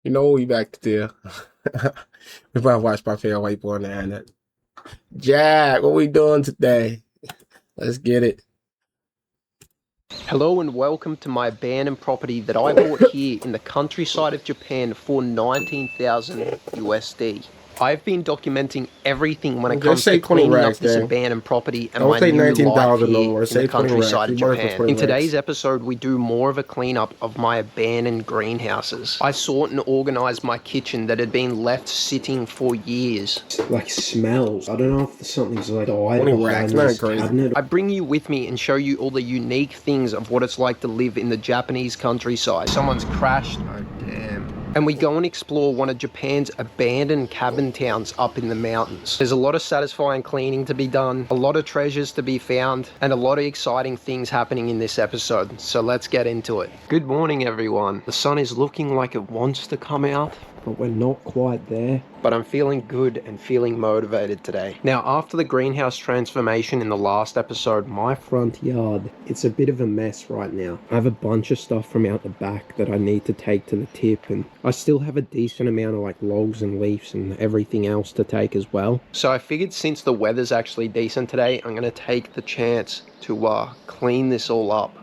You know, we back there. We about to watch my favorite white boy on the internet. Jack, what we doing today? Let's get it. Hello and welcome to my abandoned property that I bought here in the countryside of Japan for 19,000 USD. I've been documenting everything when it comes to cleaning up this abandoned property and my new life here in the countryside of Japan. In today's episode, we do more of a cleanup of my abandoned greenhouses. I sort and organized my kitchen that had been left sitting for years. Like smells. I don't know if something's like died behind this cabinet. I bring you with me and show you all the unique things of what it's like to live in the Japanese countryside. Someone's crashed. Oh damn. And we go and explore one of Japan's abandoned cabin towns up in the mountains. There's a lot of satisfying cleaning to be done, a lot of treasures to be found, and a lot of exciting things happening in this episode. So let's get into it. Good morning, everyone. The sun is looking like it wants to come out, but we're not quite there. But I'm feeling good and feeling motivated today. Now, after the greenhouse transformation in the last episode, my front yard, it's a bit of a mess right now. I have a bunch of stuff from out the back that I need to take to the tip, and I still have a decent amount of like logs and leaves and everything else to take as well. So I figured since the weather's actually decent today, I'm gonna take the chance to clean this all up.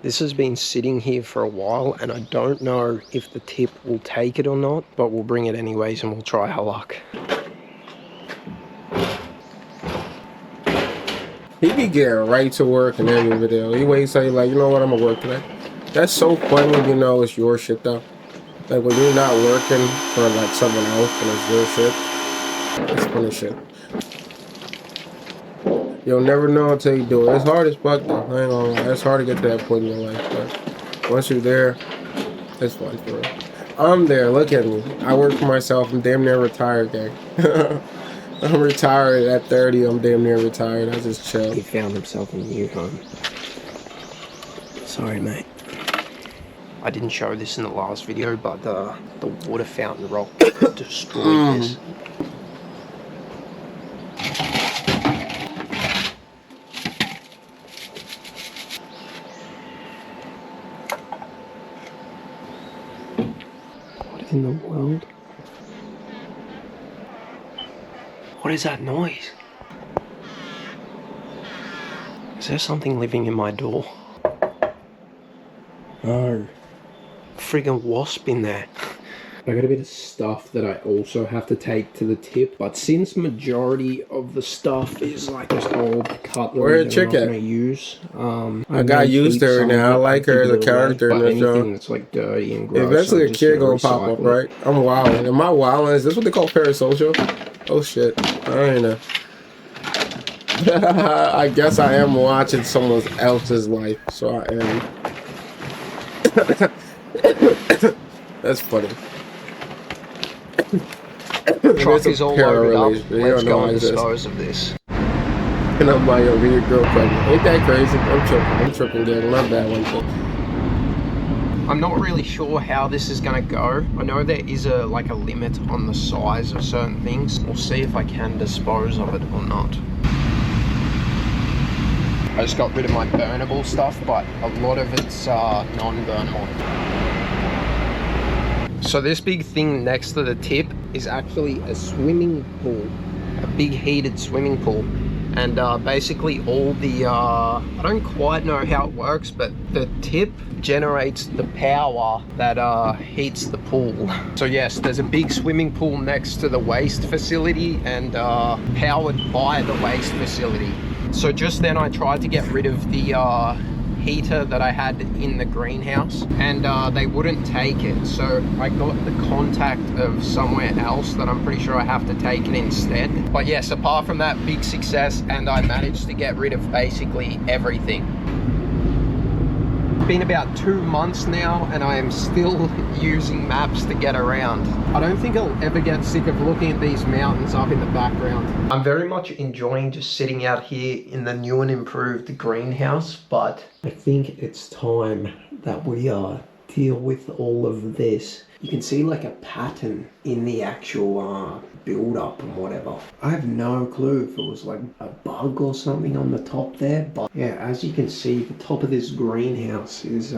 This has been sitting here for a while and I don't know if the tip will take it or not, but we'll bring it anyways and we'll try our luck. He be getting right to work in every video. He waits till you like, you know what, I'm gonna work today. That's so funny when you know it's your shit though. Like when you're not working for like someone else and it's your shit. That's funny shit. You'll never know until you do it. It's hard as fuck though. I ain't gonna lie. It's hard to get to that point in your life, but once you're there, it's fun for real. I'm there. Look at me. I work for myself. I'm damn near retired, gang. I'm retired at 30. I'm damn near retired. I just chill. He found himself a new home. Sorry, mate. I didn't show this in the last video, but the water fountain rock destroyed this. In the world? What is that noise? Is there something living in my door? No. Friggin' wasp in there. I got a bit of stuff that I also have to take to the tip, but since majority of the stuff is like this old cutlery that I'm not gonna use, I got used to her now. I like her as a character in this show. That's like dirty and gross. Eventually a kid gonna pop up, right? I'm wilding. Am I wilding? Is this what they call parasocial? Oh shit! I ain't know. I guess I am watching someone else's life, so I am. That's funny. Truck is all loaded up. Let's go and dispose of this. And I'm like, yo, get your girl pregnant. Ain't that crazy? I'm tripping, gang. My bad one thing. I'm not really sure how this is gonna go. I know there is a limit on the size of certain things. We'll see if I can dispose of it or not. I just got rid of my burnable stuff, but a lot of it's non-burnable. So this big thing next to the tip is actually a swimming pool, a big heated swimming pool. And basically all the, I don't quite know how it works, but the tip generates the power that heats the pool. So yes, there's a big swimming pool next to the waste facility and powered by the waste facility. So just then I tried to get rid of the heater that I had in the greenhouse and they wouldn't take it, so I got the contact of somewhere else that I'm pretty sure I have to take it instead. But yes, apart from that, big success, and I managed to get rid of basically everything. Been about 2 months now and I am still using maps to get around. I don't think I'll ever get sick of looking at these mountains up in the background. I'm very much enjoying just sitting out here in the new and improved greenhouse, but I think it's time that we deal with all of this. You can see like a pattern in the actual build up and whatever. I have no clue if it was like a bug or something on the top there, but yeah, as you can see, the top of this greenhouse is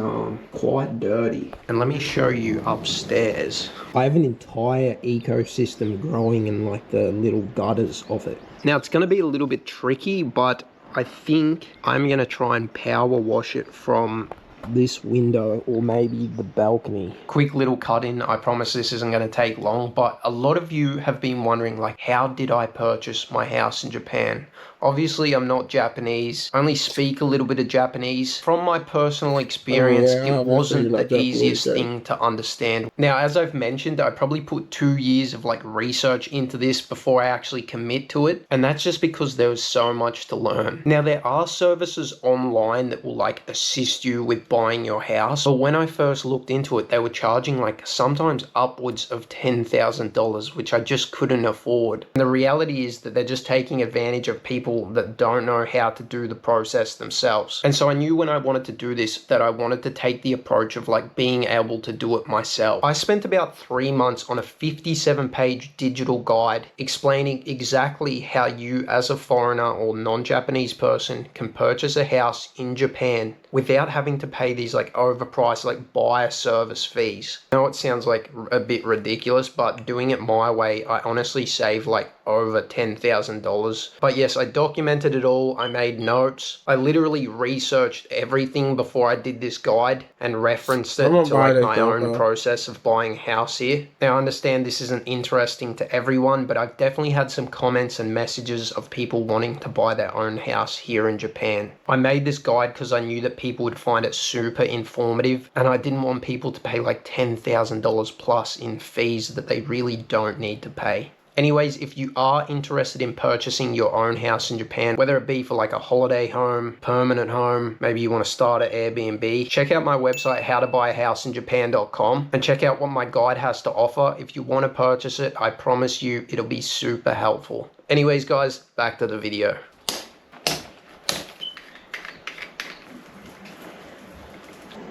quite dirty. and let me show you upstairs. I have an entire ecosystem growing in like the little gutters of it. Now it's going to be a little bit tricky, but I think I'm going to try and power wash it from This window or maybe the balcony. quick little cut in. I promise this isn't going to take long, but a lot of you have been wondering, like, how did I purchase my house in Japan? Obviously, I'm not Japanese. I only speak a little bit of Japanese. From my personal experience, it wasn't the easiest thing to understand. Now, as I've mentioned, I probably put 2 years of like research into this before I actually commit to it. And that's just because there was so much to learn. Now, there are services online that will like assist you with buying your house. But when I first looked into it, they were charging like sometimes upwards of $10,000, which I just couldn't afford. And the reality is that they're just taking advantage of people that don't know how to do the process themselves. And so I knew when I wanted to do this that I wanted to take the approach of like being able to do it myself. I spent about 3 months on a 57-page digital guide explaining exactly how you as a foreigner or non-Japanese person can purchase a house in Japan without having to pay these like overpriced like buyer service fees. I know it sounds like a bit ridiculous, but doing it my way, I honestly saved like over $10,000. But yes, I documented it all. I made notes. I literally researched everything before I did this guide and referenced it to like my own process of buying a house here. Now I understand this isn't interesting to everyone, but I've definitely had some comments and messages of people wanting to buy their own house here in Japan. I made this guide because I knew that people would find it super informative and I didn't want people to pay like $10,000 plus in fees that they really don't need to pay. Anyways, if you are interested in purchasing your own house in Japan, whether it be for like a holiday home, permanent home, maybe you want to start an Airbnb, check out my website, howtobuyahouseInjapan.com, and check out what my guide has to offer. If you want to purchase it, I promise you it'll be super helpful. Anyways, guys, back to the video.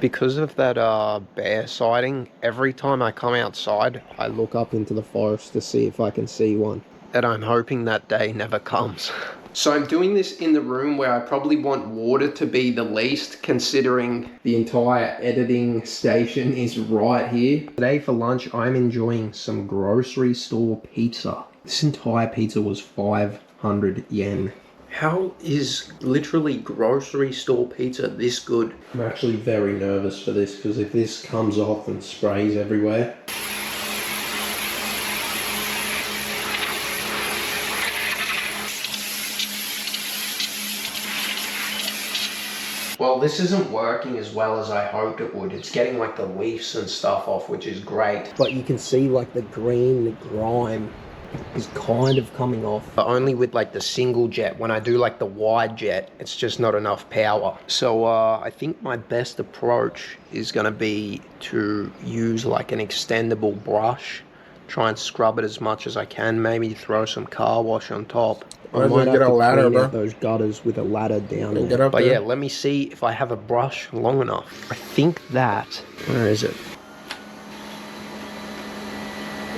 Because of that bear sighting, every time I come outside, I look up into the forest to see if I can see one. And I'm hoping that day never comes. So I'm doing this in the room where I probably want water to be the least, considering the entire editing station is right here. Today for lunch, I'm enjoying some grocery store pizza. This entire pizza was 500 yen. How is literally grocery store pizza this good? I'm actually very nervous for this because if this comes off and sprays everywhere. Well, this isn't working as well as I hoped it would. It's getting like the leaves and stuff off, which is great. But you can see like the green grime is kind of coming off. But only with like the single jet. When I do like the wide jet, it's just not enough power. So I think my best approach is going to be to use like an extendable brush, try and scrub it as much as I can, maybe throw some car wash on top. I might get a ladder, bro. Those gutters with a ladder down there. Get up but there. Yeah, let me see if I have a brush long enough. I think that, where is it?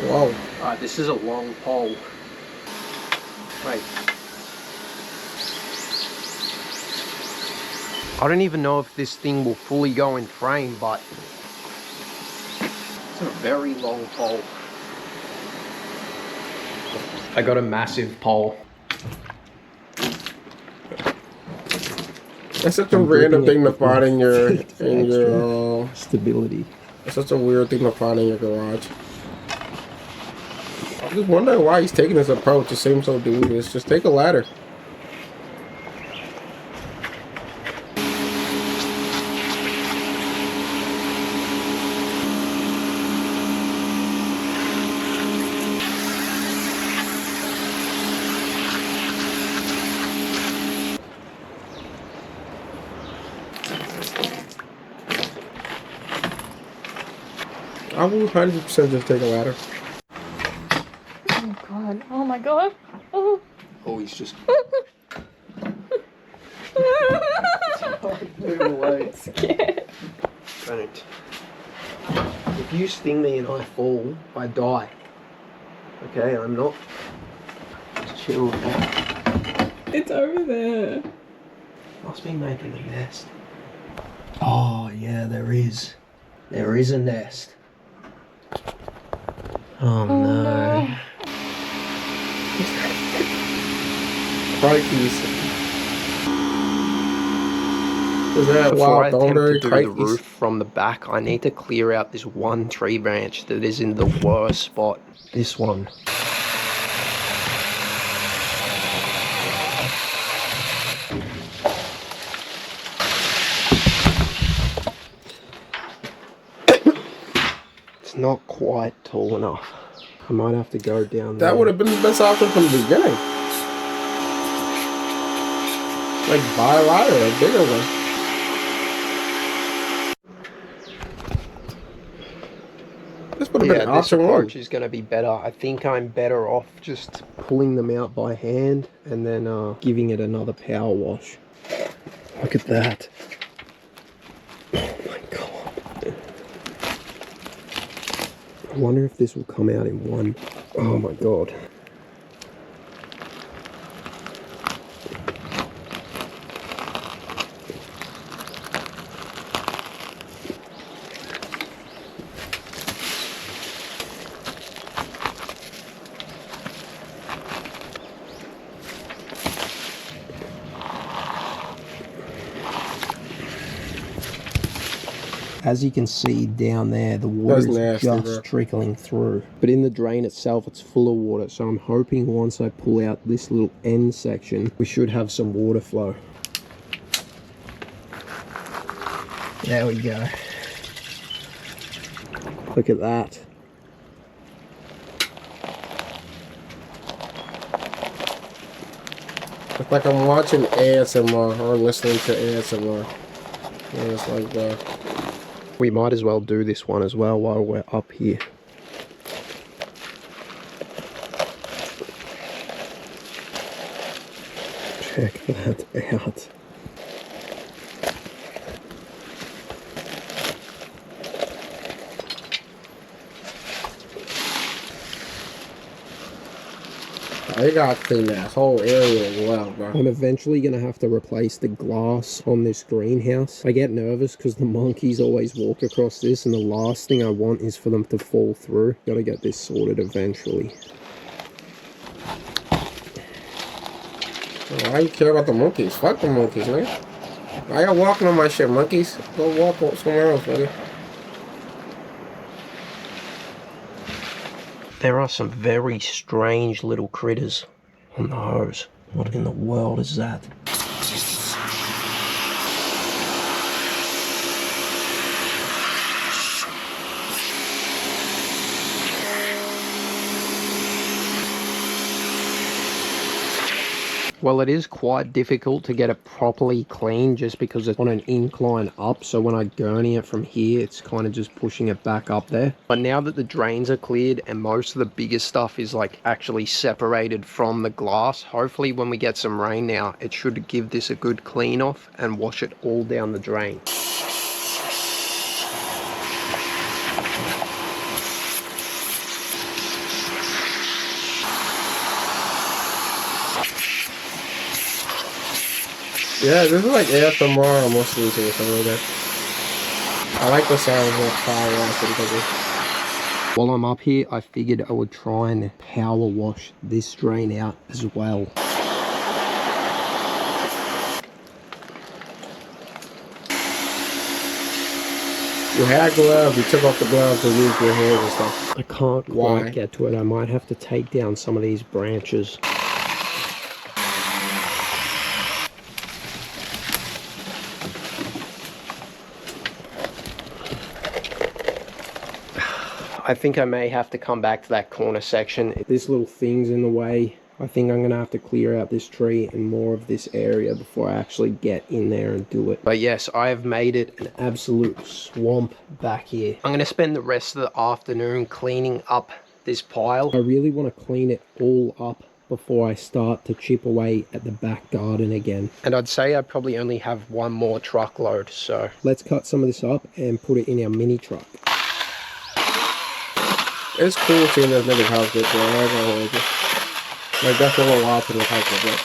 Whoa. Alright, this is a long pole. Wait. I don't even know if this thing will fully go in frame, but it's a very long pole. I got a massive pole. That's such a random thing to find in your stability. That's such a weird thing to find in your garage. I'm just wondering why he's taking this approach. It seems so dubious. Just take a ladder. I will 100% just take a ladder. Oh god. Oh my god. Oh. Oh, he's just... Move away. Scared. Don't. If you sting me and I fall, I die. Okay, I'm not. Just chill. It's over there. Must be making a nest. Oh, yeah, there is. There is a nest. Oh, no. Crikeys. Is that Before I wild attempt thunder? to do the roof from the back, I need to clear out this one tree branch that is in the worst spot. This one. It's not quite tall enough. I might have to go down there. That would have been the best option from the beginning. Like, buy a ladder, a bigger one. This would have been this option one. approach is going to be better. I think I'm better off just pulling them out by hand and then giving it another power wash. Look at that. Oh my god. I wonder if this will come out in one. Oh my god. As you can see down there, the water is nasty, just bro. trickling through. But in the drain itself, it's full of water. So I'm hoping once I pull out this little end section, we should have some water flow. There we go. Look at that. It's like I'm watching ASMR or listening to ASMR. And it's like, We might as well do this one as well while we're up here. Check that out. I gotta clean that whole area as well, bro. I'm eventually going to have to replace the glass on this greenhouse. I get nervous because the monkeys always walk across this, and the last thing I want is for them to fall through. Got to get this sorted eventually. Why you care about the monkeys? Fuck the monkeys, man. Why y'all walking on my shit, monkeys? Go walk somewhere else, buddy. There are some very strange little critters on the hose. What in the world is that? Well, it is quite difficult to get it properly clean just because it's on an incline up. So when I gurney it from here, it's kind of just pushing it back up there. But now that the drains are cleared and most of the bigger stuff is like actually separated from the glass, hopefully when we get some rain now, it should give this a good clean off and wash it all down the drain. Yeah, this is like ASMR I'm listening to or something like that. I like the sound of power washing because While I'm up here, I figured I would try and power wash this drain out as well. you had gloves, you took off the gloves and used your hands and stuff. I can't Why? quite get to it. I might have to take down some of these branches. I think I may have to come back to that corner section. This little thing's in the way. I think I'm gonna have to clear out this tree and more of this area before I actually get in there and do it. But yes, I have made it an absolute swamp back here. I'm gonna spend the rest of the afternoon cleaning up this pile. I really want to clean it all up before I start to chip away at the back garden again. And I'd say I probably only have one more truckload, so let's cut some of this up and put it in our mini truck. It's cool seeing this nigga's house get there. I ain't gonna hold you. Like, that's a little wild to this house get there.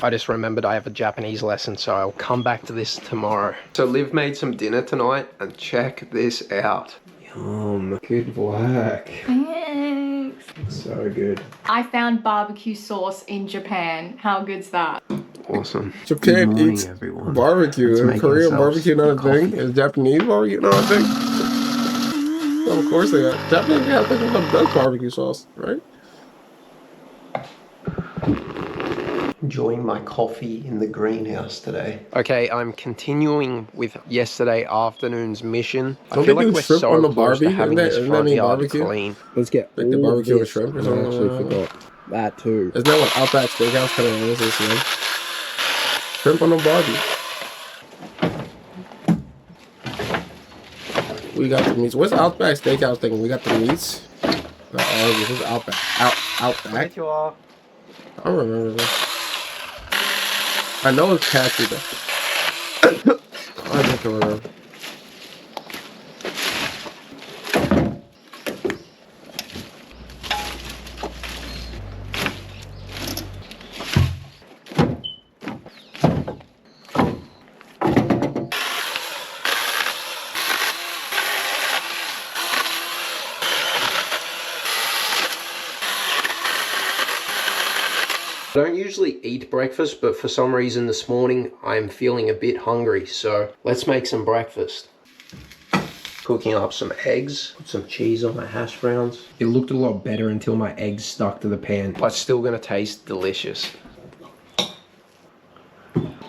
I just remembered I have a Japanese lesson, so I'll come back to this tomorrow. So Liv made some dinner tonight, and check this out. Yum, good work. Thanks. So good. I found barbecue sauce in Japan. How good's that? Awesome. Japan eats barbecue. Korean barbecue not a thing. Is Japanese barbecue not a thing? Well, of course they got. Japanese have the best barbecue sauce, right? Enjoying my coffee in the greenhouse today. Okay, I'm continuing with yesterday afternoon's mission. I feel like we're so close to having this front yard clean. Let's get like the barbecue with shrimp or something. I actually forgot that too. Isn't that what Outback Steakhouse kind of is? This man? Shrimp on the barbie. We got the meats. What's the Outback Steakhouse thing? We got the meats. This is Outback. Outback. I don't remember this. I know it's catchy though. I just don't remember. I don't usually eat breakfast, but for some reason this morning I'm feeling a bit hungry, so let's make some breakfast. Cooking up some eggs, put some cheese on my hash browns. It looked a lot better until my eggs stuck to the pan, but still gonna taste delicious.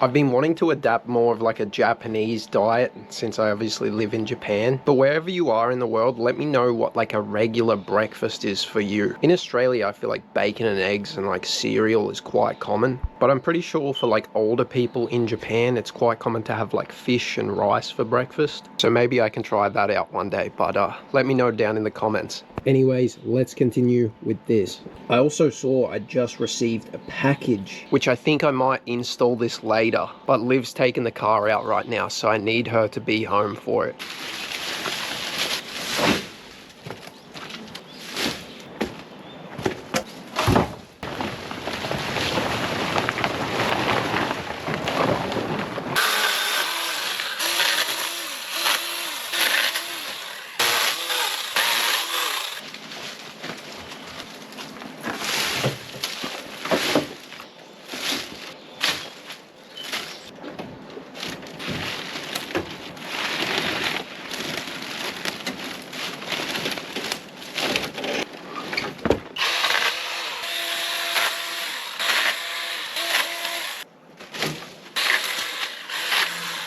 I've been wanting to adapt more of like a Japanese diet since I obviously live in Japan. But wherever you are in the world, let me know what like a regular breakfast is for you. In Australia, I feel like bacon and eggs and like cereal is quite common. But I'm pretty sure for like older people in Japan, it's quite common to have like fish and rice for breakfast. So maybe I can try that out one day, but let me know down in the comments. Anyways, let's continue with this. I also saw I just received a package, which I think I might install this later, but Liv's taking the car out right now, so I need her to be home for it.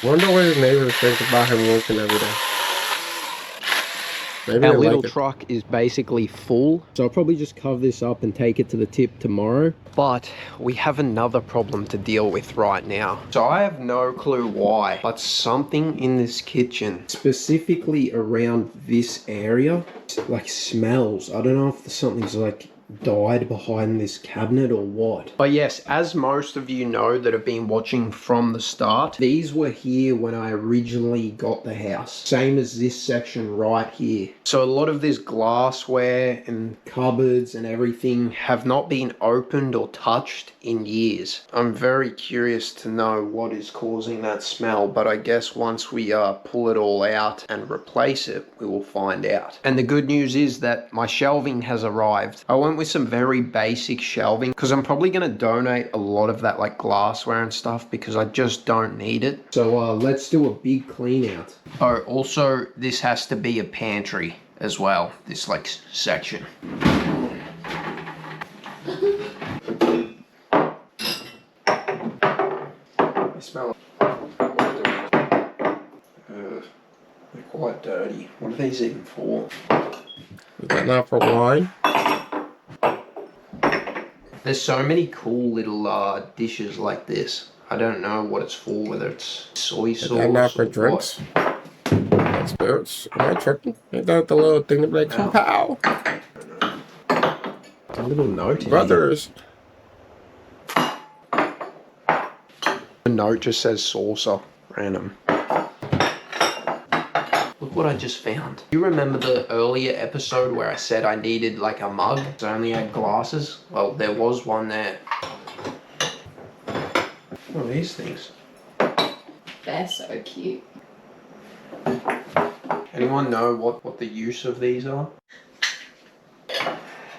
Wonder what his neighbors think about him working every day. Maybe our little truck is basically full, so I'll probably just cover this up and take it to the tip tomorrow. But we have another problem to deal with right now. So I have no clue why, but something in this kitchen, specifically around this area, like smells. I don't know if something's like died behind this cabinet or what. But yes, as most of you know that have been watching from the start, these were here when I originally got the house. Same as this section right here. So a lot of this glassware and cupboards and everything have not been opened or touched in years. I'm very curious to know what is causing that smell, but I guess once we pull it all out and replace it, we will find out. And the good news is that my shelving has arrived. I went with some very basic shelving because I'm probably going to donate a lot of that like glassware and stuff because I just don't need it. So let's do a big clean out. Oh, also this has to be a pantry as well, this like section. I smell it. dirty. What are these even for? Is that not for wine? There's so many cool little dishes like this. I don't know what it's for, whether it's soy sauce. Is that not for or drinks? That's spirits. Am I tripping? Is that the little thing to be like, pow? It's a little note. Brothers. The note just says saucer. Random. Look what I just found. You remember the earlier episode where I said I needed like a mug? I only had glasses. Well, there was one there. What are these things? They're so cute. Anyone know what the use of these are?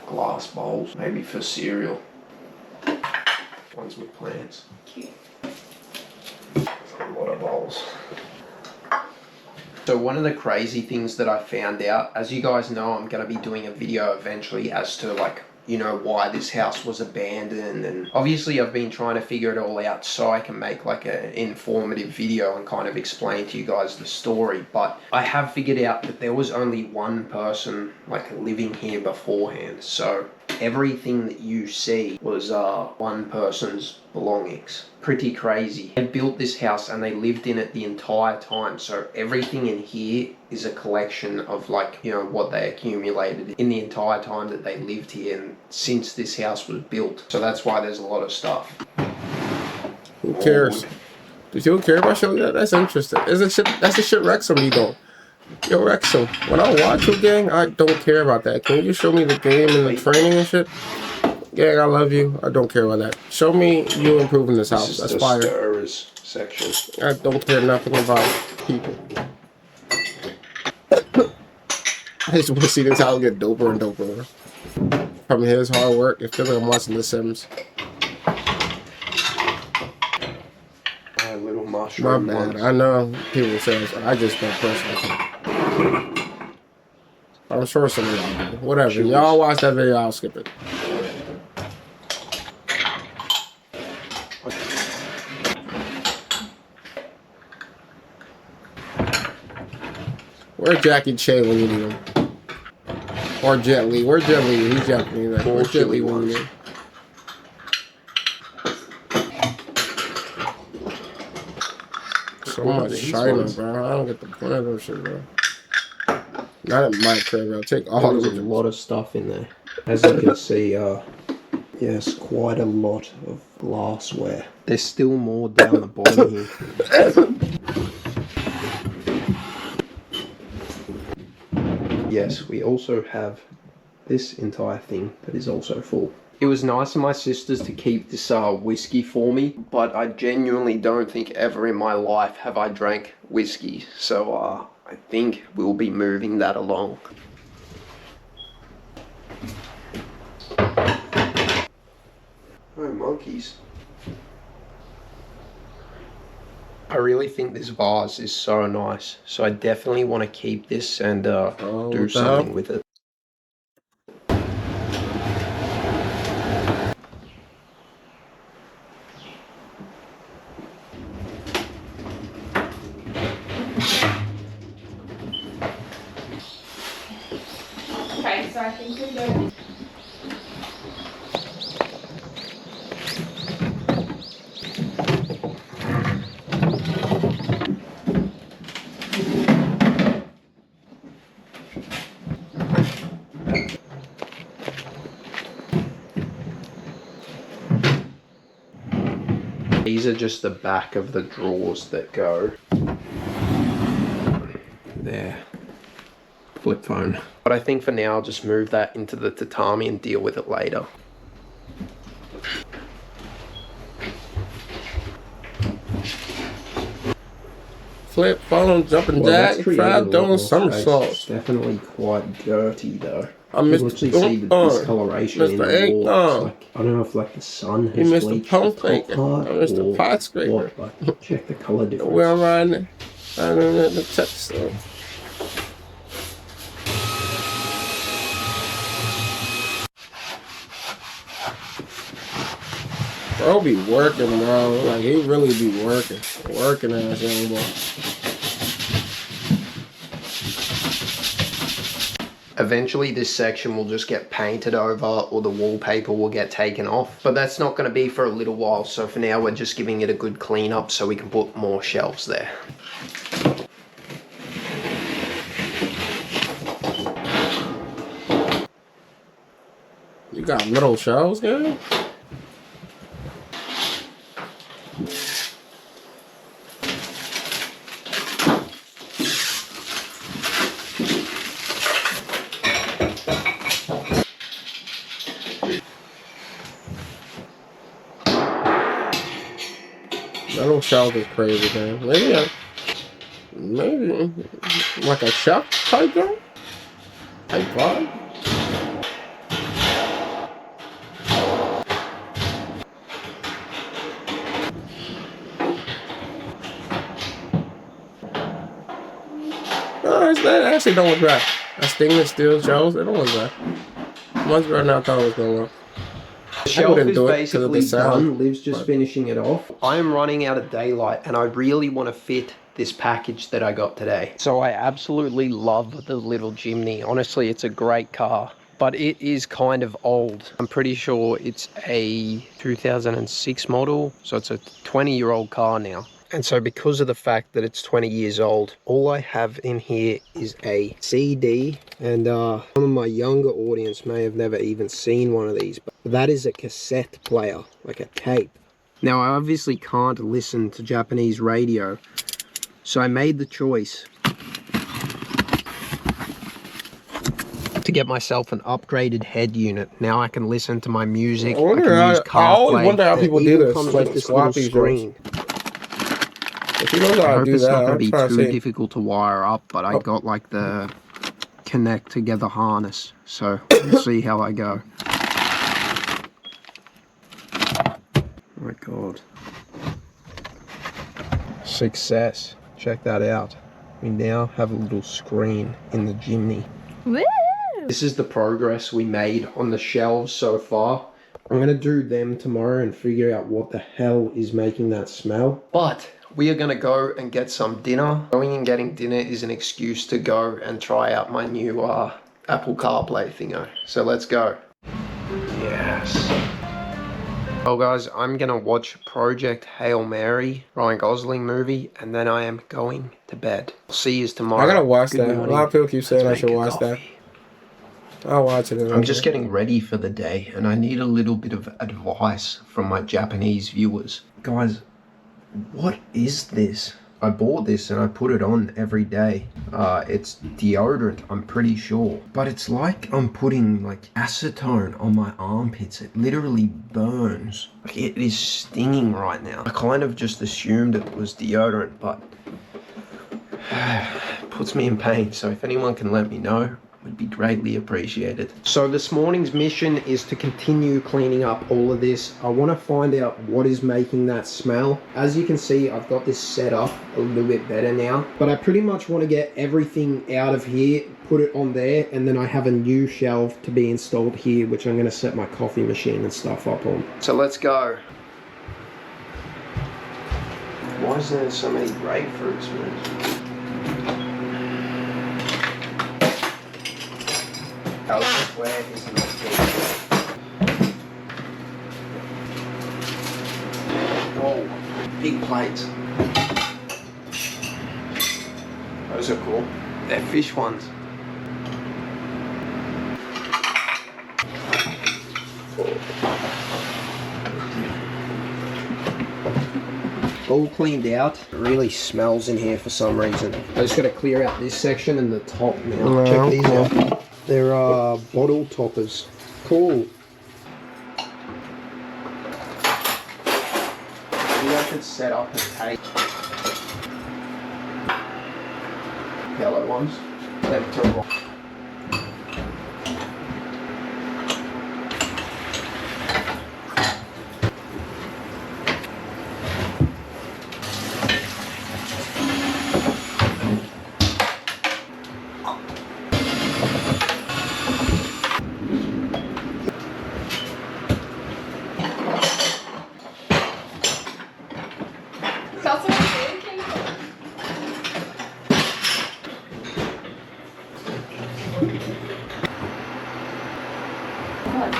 Glass bowls, maybe for cereal. Ones with plants. Cute. A lot of bowls. So one of the crazy things that I found out, as you guys know, I'm going to be doing a video eventually as to like, you know, why this house was abandoned, and obviously I've been trying to figure it all out so I can make like an informative video and kind of explain to you guys the story. But I have figured out that there was only one person like living here beforehand, so everything that you see was one person's belongings. Pretty crazy. They built this house and they lived in it the entire time, so everything in here is a collection of like, you know, what they accumulated in the entire time that they lived here and since this house was built. So that's why there's a lot of stuff. Who cares? Does you care about shit like that? That's interesting. That's the shit Wrexham be doing. Yo, Wrexham, when I watch your gang, I don't care about that. Can you show me the game and the training and shit? Gang, I love you. I don't care about that. Show me you improving this house. That's fire. This is the stirrers section. I don't care nothing about people. I just want to see this house get doper and doper. From his hard work, it feels like I'm watching The Sims. A little My mushroom bad. ones. I know people say this. I just don't personally. I'm sure some of y'all do. Whatever. Y'all watch that video, I'll skip it. Where's Jackie Chan when you need him? Or Jet Li. Where's Jet Li? He's Japanese. Like, where's Jet Li when you need him? So much China, bro. I don't get the point of those shit, bro. Not in my crib, bro. Take all There's of a it. lot of stuff in there. As you can see, yes, quite a lot of glassware. There's still more down the bottom here. Yes, we also have this entire thing that is also full. It was nice of my sisters to keep this whiskey for me, but I genuinely don't think ever in my life have I drank whiskey. So I think we'll be moving that along. Oh, monkeys. I really think this vase is so nice, so I definitely want to keep this and do something with it. Okay, so I think we go. These are just the back of the drawers that go there. Flip phone. But I think for now I'll just move that into the tatami and deal with it later. Flip, phone, jumping Well, that's jack, created a fried lot doing more somersaults. space. It's definitely quite dirty though. I You missed can actually the see the discoloration in Mr. the Egg, wall. It's like, I don't know if like the sun You has missed the bleached pump the top maker. part I missed the or pot scraper. what, but check the color difference. Well, man, I don't know the text though. Bro be working, bro. Like, he really be working. Working ass young boy. Eventually this section will just get painted over or the wallpaper will get taken off, but that's not going to be for a little while. So for now we're just giving it a good clean up so we can put more shelves there. You got metal shelves, guy? Metal shelf is crazy, man. Maybe like a chef type joint? Type vibe? That actually don't look bad. A stainless steel shelves, it don't look bad. Much better than I thought it was gonna look. The shelf is basically done. Liv's just finishing it off. I am running out of daylight and I really want to fit this package that I got today. So I absolutely love the little Jimny. Honestly, it's a great car, but it is kind of old. I'm pretty sure it's a 2006 model, so it's a 20-year-old car now. And so because of the fact that it's 20 years old, all I have in here is a CD. And some of my younger audience may have never even seen one of these, but that is a cassette player, like a tape. Now, I obviously can't listen to Japanese radio, so I made the choice to get myself an upgraded head unit. Now I can listen to my music. I can use CarPlay. I always wonder how people do this. Comes with this little screen. If you know how to do it's that, not going I'm to be trying to too see. difficult to wire up, but I got like the connect together harness, so we'll see how I go. Oh my god. Success. Check that out. We now have a little screen in the Jimny. Woo! This is the progress we made on the shelves so far. I'm gonna do them tomorrow and figure out what the hell is making that smell. But we are going to go and get some dinner. Going and getting dinner is an excuse to go and try out my new Apple CarPlay thingo. So let's go. Yes. Well guys, I'm going to watch Project Hail Mary, Ryan Gosling movie, and then I am going to bed. I'll see you tomorrow. I gotta watch Good that. morning. A lot of people keep saying I Let's should make a watch that. coffee. I'll watch it. I'm just getting ready for the day, and I need a little bit of advice from my Japanese viewers. Guys, what is this? I bought this and I put it on every day. It's deodorant, I'm pretty sure. But it's like I'm putting like acetone on my armpits. It literally burns. Like, it is stinging right now. I kind of just assumed it was deodorant, but it puts me in pain. So if anyone can let me know, would be greatly appreciated. So this morning's mission is to continue cleaning up all of this. I want to find out what is making that smell. As you can see, I've got this set up a little bit better now, but I pretty much want to get everything out of here, put it on there, and then I have a new shelf to be installed here, which I'm going to set my coffee machine and stuff up on. So let's go. Why is there so many grapefruits, man? Elsewhere is not good. Whoa, big plates. Those are cool. They're fish ones. All cleaned out. It really smells in here for some reason. I just got to clear out this section and the top now. Check these out. They're bottle toppers. Cool. Maybe I could set up and take yellow ones. Them to rock. God.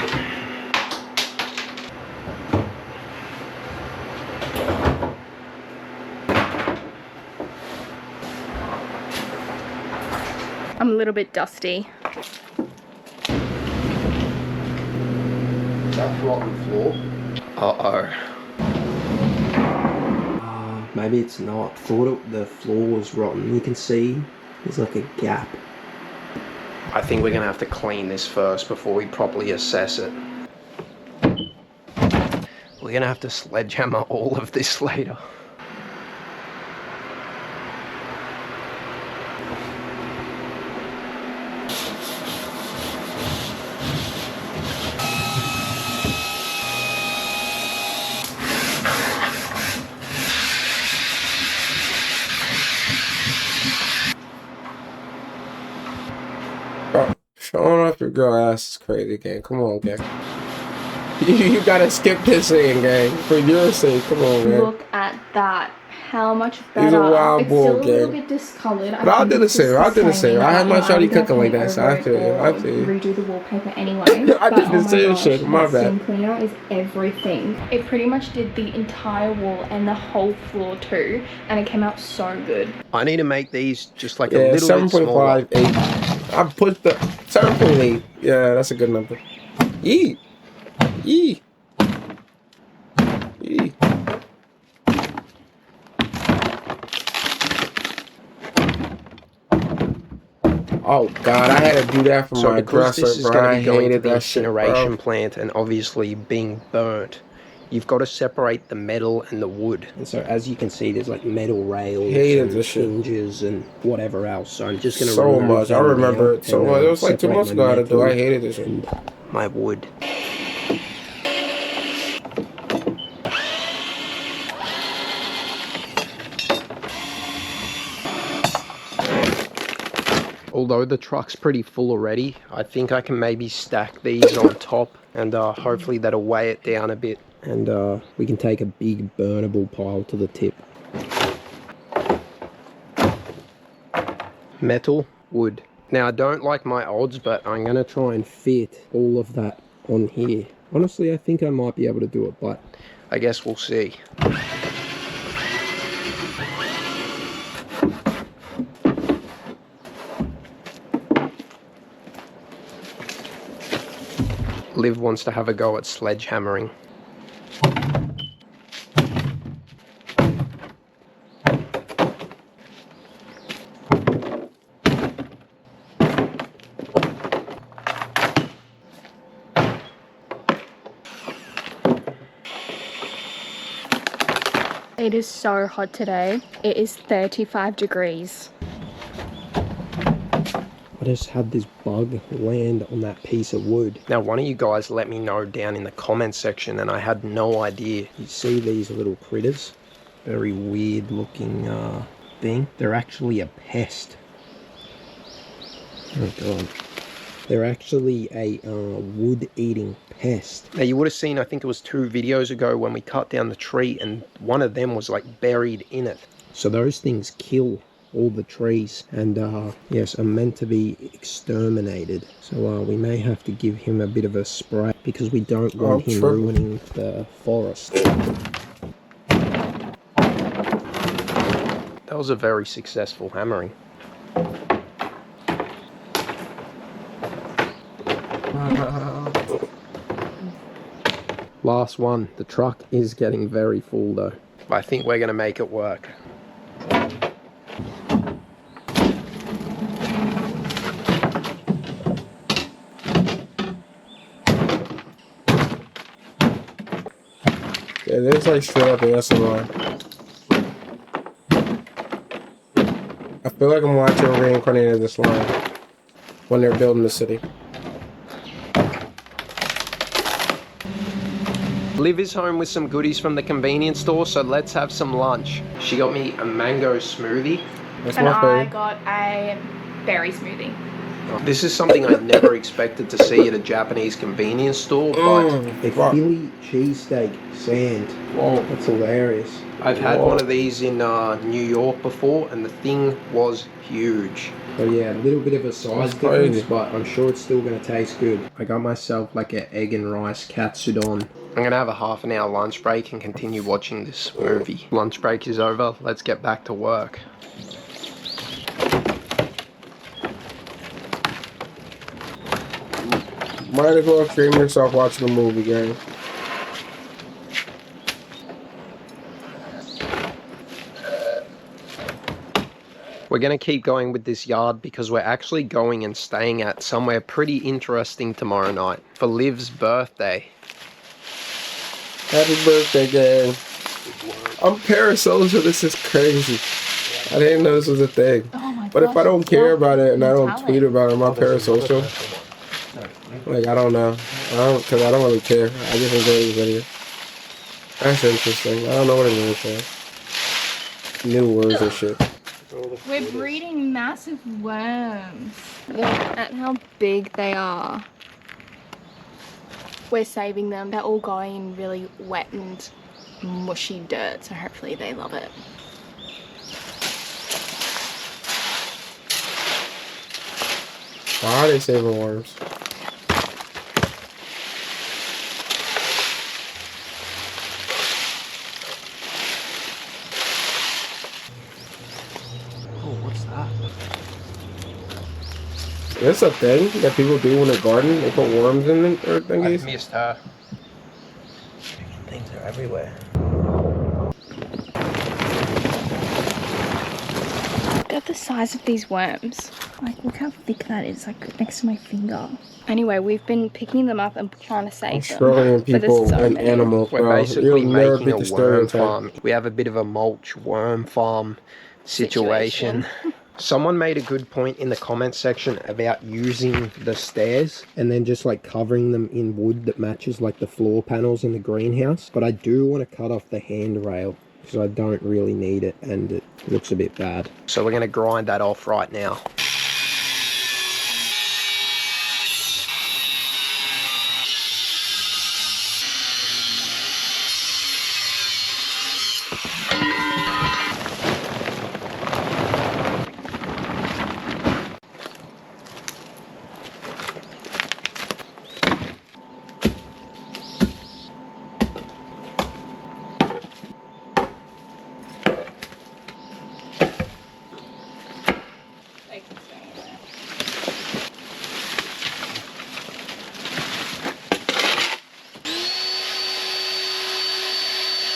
I'm a little bit dusty. That rotten floor. Uh-oh. Maybe it's not. Thought the floor was rotten. You can see there's like a gap. I think we're gonna have to clean this first before we properly assess it. We're gonna have to sledgehammer all of this later. Bro, showing off your girl ass is crazy, gang. Come on, gang. You gotta skip this in, gang. For your sake, come on, man. Look at that. How much better. He's a wild It's bull, still a little gang. bit discolored. But I'll do the same. I'll do the same. I have my shawty cooking like that, so I feel you. I feel you. Redo the wallpaper anyway. I did the oh my same gosh, shit. My that bad. steam cleaner is everything. It pretty much did the entire wall and the whole floor too, and it came out so good. I need to make these just like a Yeah, little bit smaller. 7.5, 8. I put the 7.8. Yeah, that's a good number. Yee. Yee. Yee. Oh God, I had to do that for So my because this dresser, is bro. going I to be going to hated the that shit, incineration bro. plant and obviously being burnt, you've got to separate the metal and the wood. And so as you can see, there's like metal rails Hated and this shit. hinges and whatever else. So I'm just going to So much. I remember it so much. It was like 2 months ago I had to do. I hated this shit. My wood. Although the truck's pretty full already, I think I can maybe stack these on top and hopefully that'll weigh it down a bit. And we can take a big burnable pile to the tip. Metal, wood. Now I don't like my odds, but I'm going to Try and fit all of that on here. Honestly, I think I might be able to do it, but I guess we'll see. Liv wants to have a go at sledgehammering. It is so hot today. It is 35 degrees. I just had this bug land on that piece of wood. Now one of you guys let me know down in the comment section and I had no idea. You see these little critters? Very weird looking thing. They're actually a pest. Oh God. They're actually a wood-eating pest. Now you would have seen, I think it was 2 videos ago when we cut down the tree and one of them was like buried in it. So those things kill all the trees and yes, are meant to be exterminated. So we may have to give him a bit of a spray because we don't want him ruining the forest. That was a very successful hammering. Last one. The truck is getting very full though. I think we're going to make it work. Yeah, there's like straight up the SLR. I feel like I'm watching a reincarnated this line when they're building the city. Liv is home with some goodies from the convenience store, so let's have some lunch. She got me a mango smoothie. That's And my I favorite. got a berry smoothie. This is something I never expected to see at a Japanese convenience store, but A Philly cheesesteak sand. Whoa. That's hilarious. I've had one of these in New York before, and the thing was huge. So yeah, a little bit of a size That's difference, crazy. but I'm sure it's still going to taste good. I got myself like an egg and rice katsudon. I'm gonna have a half an hour lunch break and continue watching this movie. Lunch break is over, let's get back to work. Might as well stream yourself watching a movie, gang. We're going to keep going with this yard because we're actually going and staying at somewhere pretty interesting tomorrow night for Liv's birthday. Happy birthday, gang. I'm parasocial. This is crazy. I didn't know this was a thing. Oh my But if I gosh, don't it's care not about it and I don't metallic. tweet about it, am I parasocial? Like, I don't know. Because I don't really care. I just enjoy these videos. That's interesting. I don't know what it means, man. New words and shit. We're breeding massive worms. Look at how big they are. We're saving them. They're all going in really wet and mushy dirt, so hopefully they love it. Why are they saving worms? Oh, what's that? That's a thing that people do in the garden. They put worms in it or I thingies. missed her. Things are everywhere. Look at the size of these worms. Like, look how thick that is, like next to my finger. Anyway, we've been picking them up and trying to save them. Australian But there's people so and many. animals, We're bro. basically You'll never making beat a the worm stereotype. farm. We have a bit of a mulch worm farm situation. Someone made a good point in the comment section about using the stairs. And then just like covering them in wood that matches like the floor panels in the greenhouse. But I do want to cut off the handrail because I don't really need it and it looks a bit bad. So we're going to grind that off right now.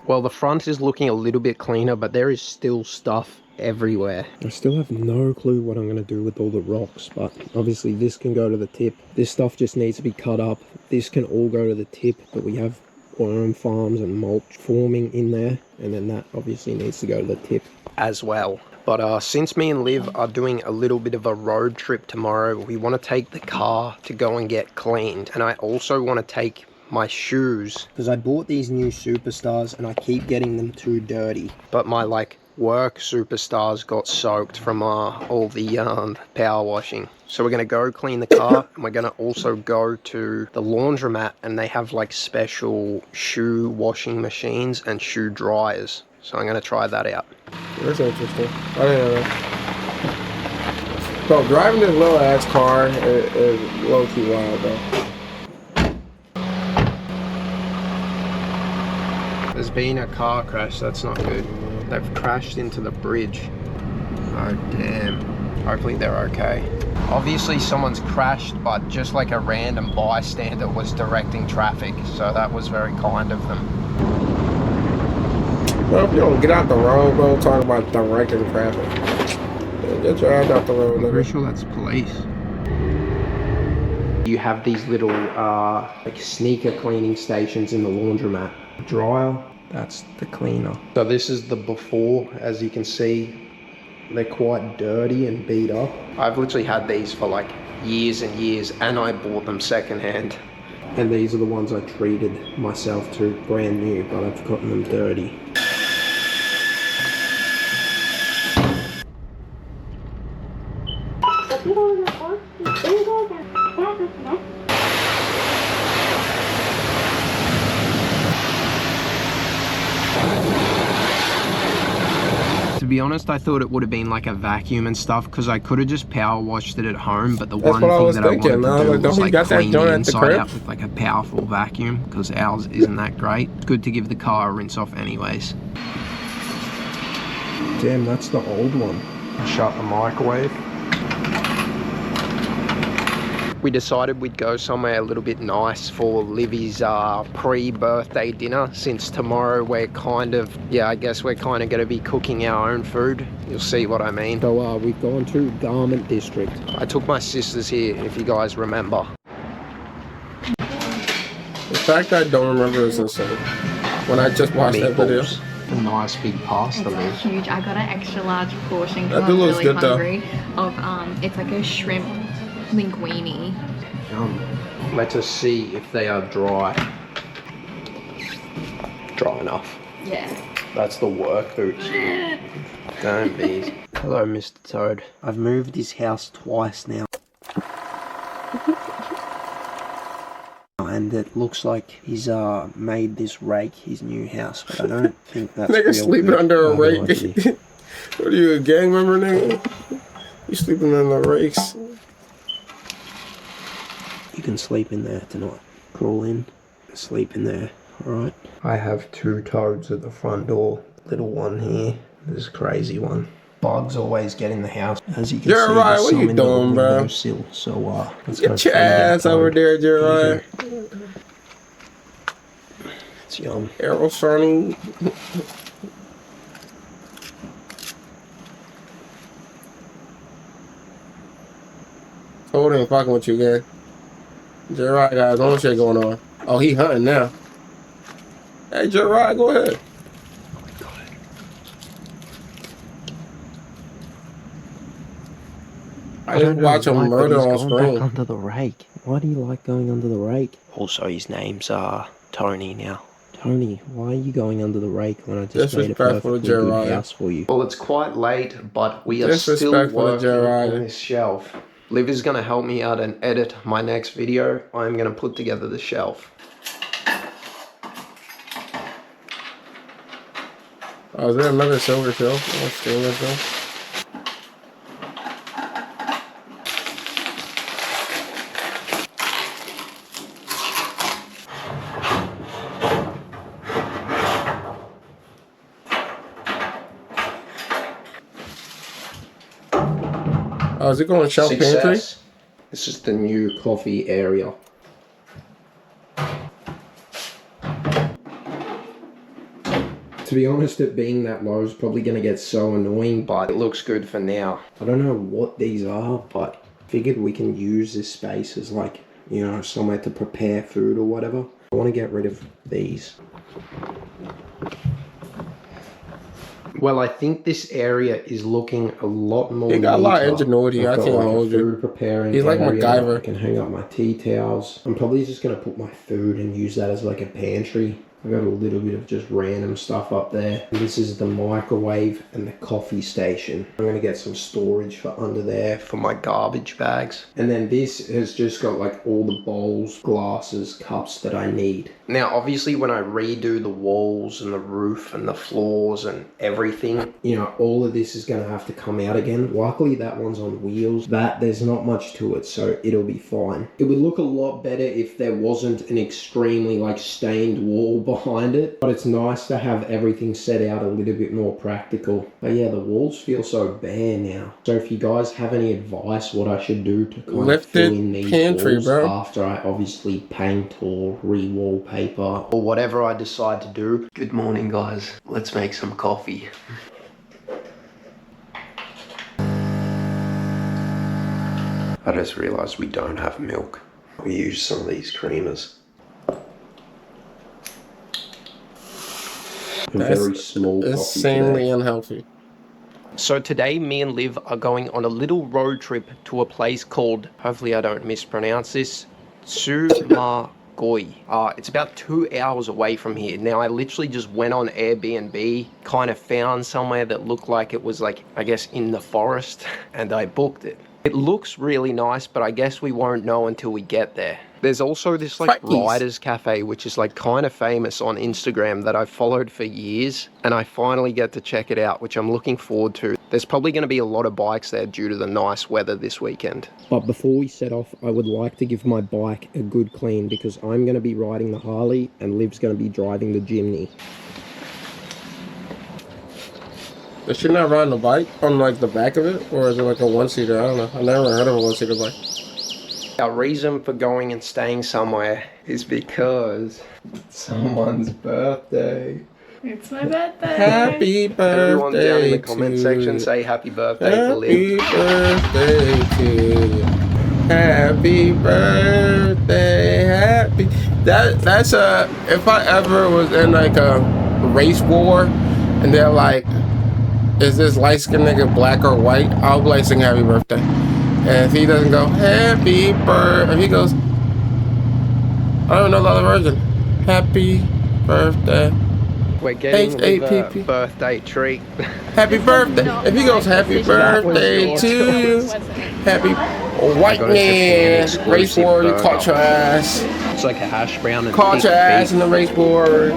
Well, the front is looking a little bit cleaner, but there is still stuff everywhere. I still have no clue what I'm going to do with all the rocks, but obviously this can go to the tip. This stuff just needs to be cut up. This can all go to the tip, but we have worm farms and mulch forming in there, and then that obviously needs to go to the tip as well. But since me and Liv are doing a little bit of a road trip tomorrow, we want to take the car to go and get cleaned. And I also want to take my shoes, because I bought these new Superstars and I keep getting them too dirty. but my like work Superstars got soaked from all the power washing. So we're going to go clean the car, and we're going to also go to the laundromat, and they have like special shoe washing machines and shoe dryers. So I'm going to try that out. That's interesting. I didn't know that. So driving this little ass car is low key wild though. There's been a car crash, that's not good. They've crashed into the bridge. Oh damn. Hopefully they're okay. Obviously someone's crashed, but just like a random bystander was directing traffic, so that was very kind of them. Well, if you don't get out the road, bro, talk about directing traffic. Yeah, get your ass out the road, I'm nigga. pretty sure that's police. You have these little Like sneaker cleaning stations in the laundromat. Dryer, that's the cleaner. So this is the before, as you can see. They're quite dirty and beat up. I've literally had these for like years and years, and I bought them secondhand. And these are the ones I treated myself to brand new, but I've gotten them dirty. be honest, I thought it would have been like a vacuum and stuff because I could have just power washed it at home. But the That's one what I thing was that thinking. I wanted to I was do like, don't was you like got that clean the joint at the inside crib? out with like a powerful vacuum because ours isn't that great. Good to give the car a rinse off anyways. Damn, that's the old one. Shut the microwave. We decided we'd go somewhere a little bit nice for Livy's pre-birthday dinner, since tomorrow we're kind of, I guess we're kind of going to be cooking our own food. You'll see what I mean. So we've gone to Garment District. I took my sisters here, if you guys remember. The fact I don't remember is insane. When I just watched that video. A nice big pasta. It's huge. I got an extra large portion That because do I'm looks really good, though. hungry. Of it's like a shrimp linguine. Let us see if they are dry. Dry enough. Yeah. That's the work boots. Don't be. Hello, Mr. Toad. I've moved his house twice now. And it looks like he's made this rake his new house, but I don't think that's Nigga real sleeping good. under a I have no rake. idea. What are you, a gang member, nigga? You sleeping under rakes? You can sleep in there tonight. Crawl in, sleep in there, alright? I have two toads at the front door. Little one here. This crazy one. Bugs always get in the house. As you can You're see, right, there's what some you in the doing, bro? windowsill, so let's go Get your clean that ass over toad. there, Jeremiah. It's yum. Arrow Sonny. Told him fucking with you again. Jeremiah got his own shit going on. Oh, he hunting now. Hey, Jeremiah, go ahead. I just watch him murder on screen. Under the rake. Why do you like going under the rake? Also, his name's Tony now. Tony, why are you going under the rake when I just made a Disrespectful to perfectly good Jeremiah. house for you? Well, it's quite late, but we are still Disrespectful to working Jeremiah. on this shelf. Liv is going to help me out and edit my next video. I'm going to put together the shelf. Oh, is there another silver shelf? Oh, stainless shelf. Oh, is it going shelf pantry? This is the new coffee area. To be honest, it being that low is probably going to get so annoying, But it looks good for now. I don't know what these are, but figured we can use this space as like, you know, somewhere to prepare food or whatever. I want to get rid of these. Well, I think this area is looking a lot more He got a lot of neater. ingenuity. I I've got can't like a hold you. food preparing He's like area. MacGyver. I can hang up my tea towels. I'm probably just going to put my food and use that as like a pantry. I've got a little bit of just random stuff up there. This is the microwave and the coffee station. I'm going to get some storage for under there. For my garbage bags. And then this has just got like all the bowls, glasses, cups that I need. Now, obviously, when I redo the walls and the roof and the floors and everything, You know, all of this is going to have to come out again. Luckily, that one's on wheels. There's not much to it, so it'll be fine. It would look a lot better if there wasn't an extremely like stained wall behind it, but it's nice to have everything set out a little bit more practical. But yeah, the walls feel so bare now. So if you guys have any advice what I should do to kind of fill in these pantry, walls bro. after I obviously paint or re-wallpaper. or whatever I decide to do. Good morning, guys. Let's make some coffee. I just realized we don't have milk. We use some of these creamers. A very small coffee Insanely today. unhealthy. So today, me and Liv are going on a little road trip to a place called, hopefully I don't mispronounce this, Sumargoi. It's about 2 hours away from here. Now, I literally just went on Airbnb, kind of found somewhere that looked like it was like, I guess, in the forest, and I booked it. It looks really nice, but I guess we won't know until we get there. There's also this like Fries. Riders Cafe, which is like kind of famous on Instagram that I've followed for years, and I finally get to check it out, which I'm looking forward to. There's probably going to be a lot of bikes there due to the nice weather this weekend. But before we set off, I would like to give my bike a good clean because I'm going to be riding the Harley and Liv's going to be driving the Jimny. Does she not ride on the bike on like the back of it, or is it like a one-seater? I don't know. I never heard of a one-seater bike. Our reason for going and staying somewhere is because it's someone's birthday. It's my birthday. Happy birthday! Everyone down in the comment section say happy birthday to Liv. Happy birthday to you. Happy birthday, happy. That's if I ever was in like a race war, and they're like, is this light-skinned nigga black or white? I'll be like, sing happy birthday. And if he doesn't go, happy birthday, if he goes, I don't know the other version. Happy birthday. We're getting Liv a H-A-P-P. birthday treat. Happy birthday. If he goes, happy birthday to you. Happy white man. Race war, you caught your ass. It's like a hash brown and Caught your ass in the race war.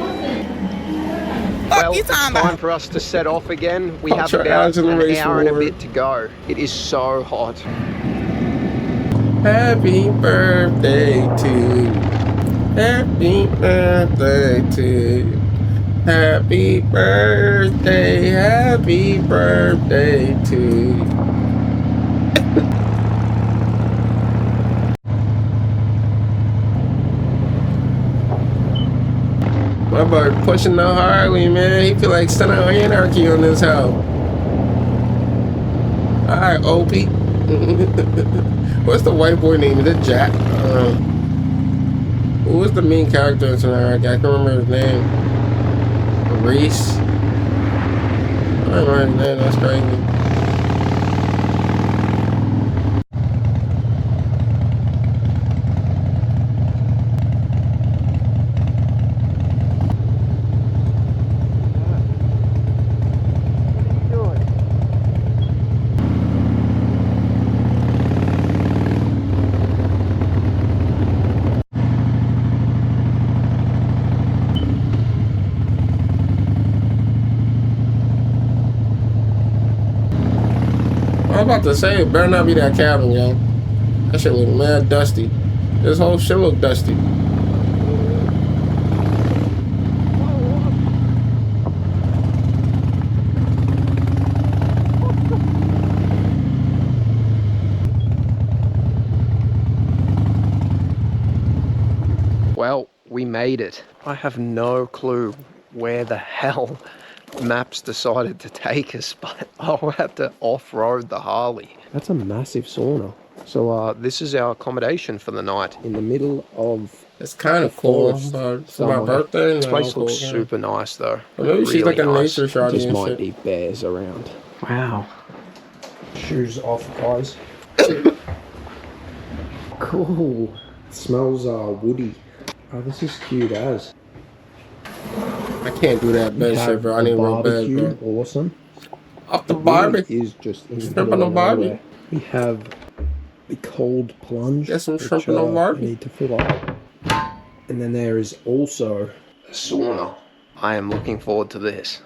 Well, it's time for us to set off again. We have your about ass in the an race hour and a war. bit to go. It is so hot. Happy birthday to you. Happy birthday to you. Happy birthday to you. My boy pushing the Harley, man. He feel like sending anarchy on this house. Alright, OP. What's the white boy name? Is it Jack? Who was the main character in tonight? I can't remember his name. Reese? I don't remember his name, that's crazy. I'm about to say, it better not be that cabin, yo. That shit look mad dusty. This whole shit look dusty. Well, we made it. I have no clue where the hell Maps decided to take us, but I'll have to off-road the Harley. That's a massive sauna. So this is our accommodation for the night. In the middle of... It's kind of cool for my birthday. This place looks super nice, though. Well, maybe she's like a nature shot. Just might be bears around. Wow. Shoes off, guys. Cool. It smells woody. Oh, this is cute as. I can't do that bed shit, bro. I need a real bed, bro. Awesome. Off the barbecue. Is just shrimp on the barbie. We have the cold plunge. Get some shrimp on the barbie. Need to fill up. And then there is also a sauna. I am looking forward to this.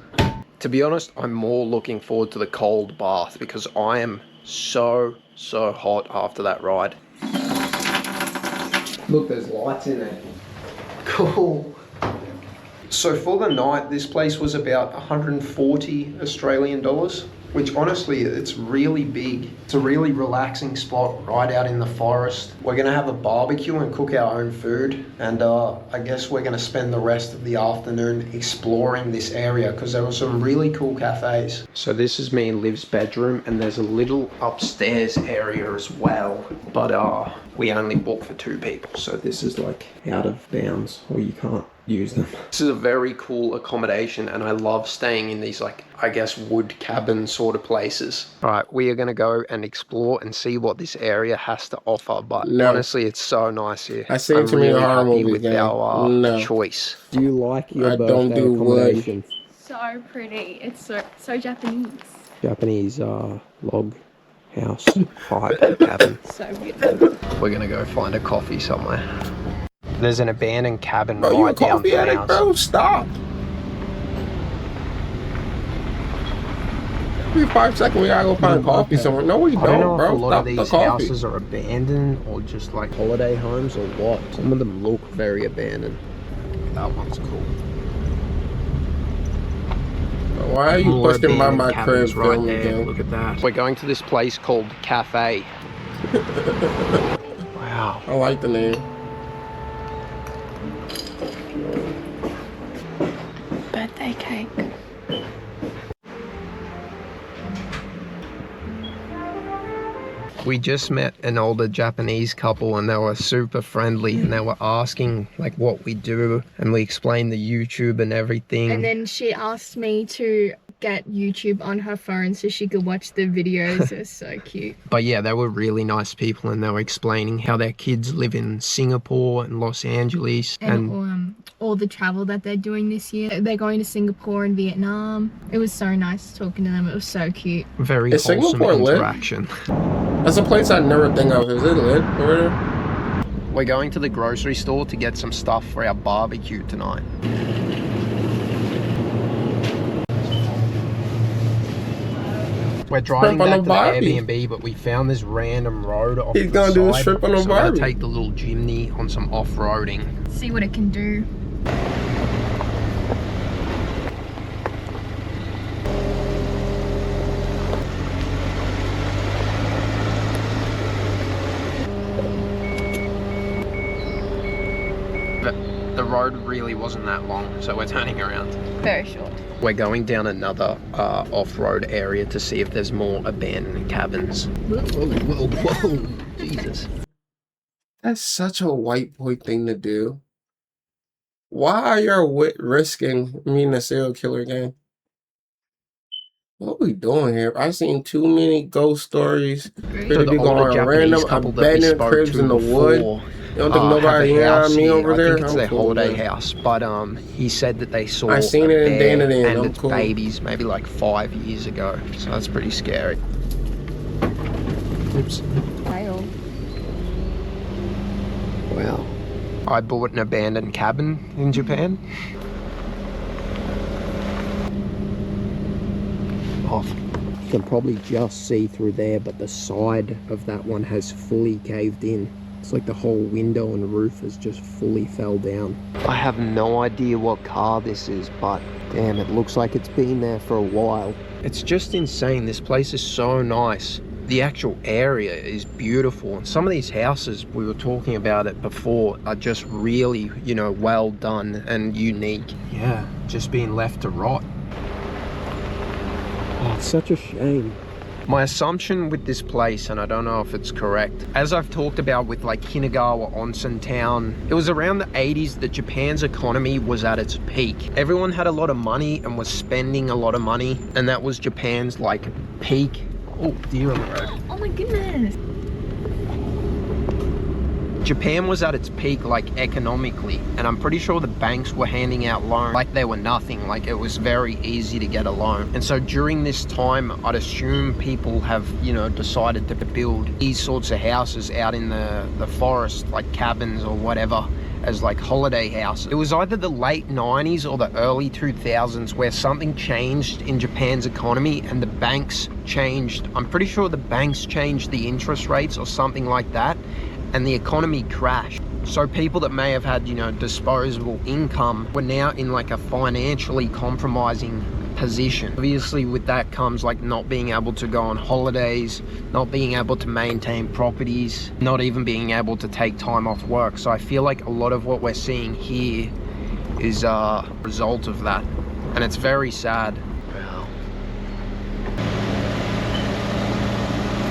To be honest, I'm more looking forward to the cold bath because I am so hot after that ride. Look, there's lights in there. Cool. So for the night, this place was about 140 Australian dollars, which honestly, it's really big. It's a really relaxing spot right out in the forest. We're gonna have a barbecue and cook our own food. And I guess we're gonna spend the rest of the afternoon exploring this area because there were some really cool cafes. So this is me and Liv's bedroom, and there's a little upstairs area as well. But we only booked for 2 people. So this is like out of bounds, or you can't use them. This is a very cool accommodation, and I love staying in these, like, I guess wood cabin sort of places. All right, we are going to go and explore and see what this area has to offer, but honestly, it's so nice here. I seen too many horror movies with our choice. Do you like your birthday accommodation? So pretty. It's so Japanese. Japanese log house type cabin. So beautiful. We're gonna go find a coffee somewhere. There's an abandoned cabin Bro, you a right down coffee from addict, ours. bro? Stop. Every 5 seconds we gotta go find coffee somewhere. No, we I don't know don't, if a bro. lot Stop of the these coffee. houses are abandoned or just like holiday homes or what. Some of them look very abandoned. That one's cool. Why are you More pushing by abandoned my crib cabins right film there. again? Look at that. We're going to this place called Cafe. Wow. I like the name. Birthday cake. We just met an older Japanese couple and they were super friendly and they were asking like what we do and we explained the YouTube and everything. And then she asked me to get YouTube on her phone so she could watch the videos. It was so cute. But yeah, they were really nice people and they were explaining how their kids live in Singapore and Los Angeles And all the travel that they're doing this year. They're going to Singapore and Vietnam. It was so nice talking to them. It was so cute. very Is wholesome Singapore lit? interaction. That's a place I never think of. Is it lit over there? We're going to the grocery store to get some stuff for our barbecue tonight. We're driving Shrimp on back a to the Barbie. Airbnb, but we found this random road off He's the gonna do a side, shrimp on a so we're gonna Barbie. take the little Jimny on some off-roading. See what it can do. The road really wasn't that long, so we're turning around. Very short. We're going down another off-road area to see if there's more abandoned cabins. Whoa, whoa, whoa, Jesus. That's such a white boy thing to do. Why are you risking meeting a serial killer again? What are we doing here? I've seen too many ghost stories. So Pretty the people older on Japanese random couple that we abandoned spoke cribs to in the wood. before, You don't think have nobody a here house on me here. over there? I think it's their cool holiday with that. house, but he said that they saw I seen a it in bear Dandadan. and I'm its cool. babies maybe like 5 years ago, so that's pretty scary. Oops. Wild. Wow. I bought an abandoned cabin in Japan. Off. You can probably just see through there, but the side of that one has fully caved in. It's like the whole window and roof has just fully fell down. I have no idea what car this is, but damn, it looks like it's been there for a while. It's just insane. This place is so nice. The actual area is beautiful, and some of these houses, we were talking about it before, are just really, you know, well done and unique. Yeah, just being left to rot. Oh, it's such a shame. My assumption with this place, and I don't know if it's correct, as I've talked about with like Hinagawa Onsen Town, it was around the 80s that Japan's economy was at its peak. Everyone had a lot of money and was spending a lot of money, and that was Japan's like peak. Oh, deer on the road. Oh my goodness. Japan was at its peak like economically, and I'm pretty sure the banks were handing out loans like they were nothing, like it was very easy to get a loan. And so during this time, I'd assume people have, you know, decided to build these sorts of houses out in the forest, like cabins or whatever, as like holiday house. It was either the late 90s or the early 2000s where something changed in Japan's economy and the banks changed. I'm pretty sure the banks changed the interest rates or something like that, and the economy crashed. So people that may have had, you know, disposable income were now in like a financially compromising position. Obviously with that comes like not being able to go on holidays, not being able to maintain properties, not even being able to take time off work. So I feel like a lot of what we're seeing here is a result of that, and it's very sad.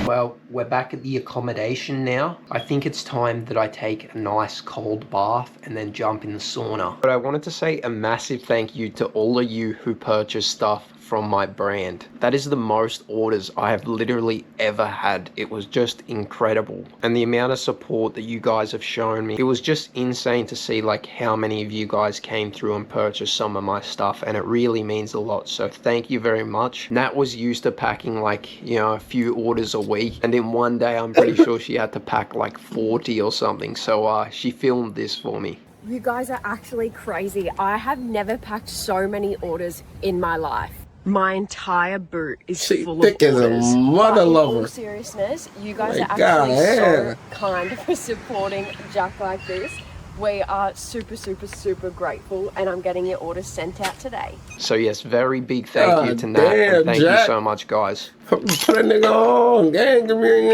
Well, we're back at the accommodation now. I think it's time that I take a nice cold bath and then jump in the sauna. But I wanted to say a massive thank you to all of you who purchased stuff from my brand. That is the most orders I have literally ever had. It was just incredible. And the amount of support that you guys have shown me, it was just insane to see like how many of you guys came through and purchased some of my stuff, and it really means a lot. So thank you very much. Nat was used to packing like, you know, a few orders a week, and in one day I'm pretty sure she had to pack like 40 or something. So she filmed this for me. You guys are actually crazy. I have never packed so many orders in my life. My entire boot is full of thick as a orders. mother But in lover. all seriousness, you guys My are God, actually so yeah. kind for supporting Jack like this. We are super, super, super grateful, and I'm getting your orders sent out today. So yes, very big thank you to Nat, damn, and thank Jack. you so much, guys. Put a nigga on, gang, give me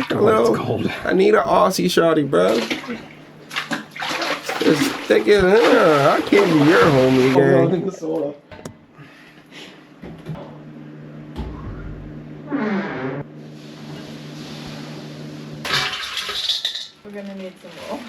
hello. I need an Aussie shawty, bro. It's thick as hell. I can't be your homie, gang. We're gonna need some more.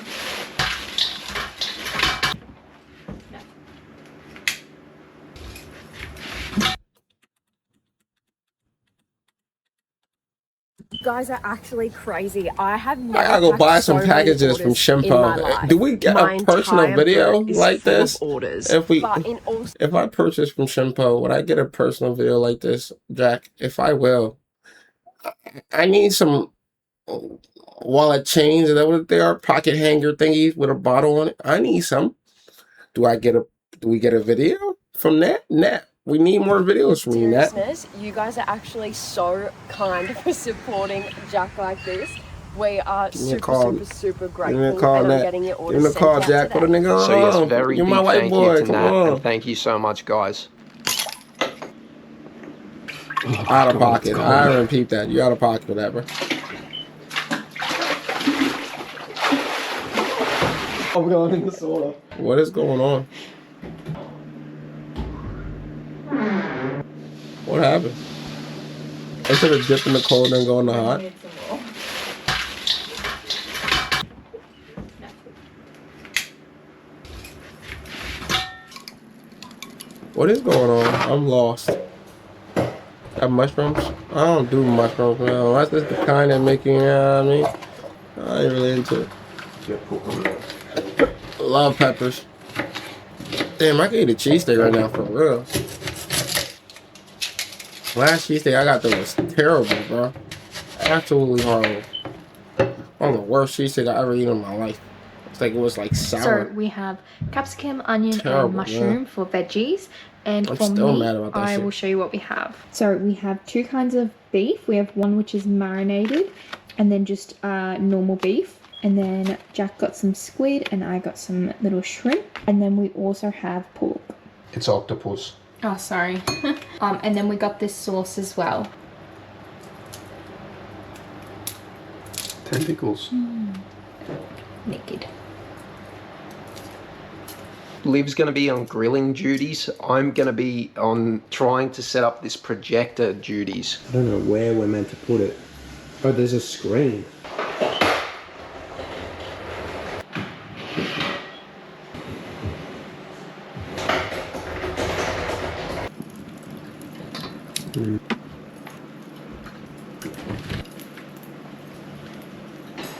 You guys are actually crazy. I have never I gotta go packed buy so some many packages from orders in my Shimpo. life. Do we get My a personal entire video boot is like full of this? orders. If we, But in all if I purchase from Shimpo, would I get a personal video like this, Jack? If I will, I need some wallet chains. Is that what they are? Pocket hanger thingies with a bottle on it. I need some. Do we get a video from that? Nah. We need more videos from you, Nat. seriousness, you guys are actually so kind for supporting Jack like this. We are me a super, call. super, super Give me a grateful, call, and I'm Nat. getting your Give orders me a sent call, out Jack. Put a today. nigga on. So yes, very You're big my white thank boy. you to Come Nat, on. and thank you so much, guys. Out of pocket. I haven't peeped that. You out of pocket for that, bro. I'm going in the sauna. What is going on? What happened? I should have dipped in the cold and go in the hot. Need some more. What is going on? I'm lost. Have mushrooms? I don't do mushrooms, man. Unless it's the kind that make you, know what I mean? I ain't really into it. Love peppers. Damn, I can eat a cheesesteak right now for real. Last cheesesteak I got that was terrible, bro. Absolutely horrible. One of the worst cheesesteak I ever eaten in my life. It's like it was like sour. So we have capsicum, onion, Terrible, and mushroom yeah. for veggies. And I'm for still meat, mad about that I shit. will show you what we have. So we have two kinds of beef. We have one which is marinated, and then just normal beef. And then Jack got some squid, and I got some little shrimp. And then we also have pork. It's octopus. Oh, sorry. And then we got this sauce as well. Tentacles. Naked. Liv's going to be on grilling duties. I'm going to be on trying to set up this projector duties. I don't know where we're meant to put it. Oh, there's a screen.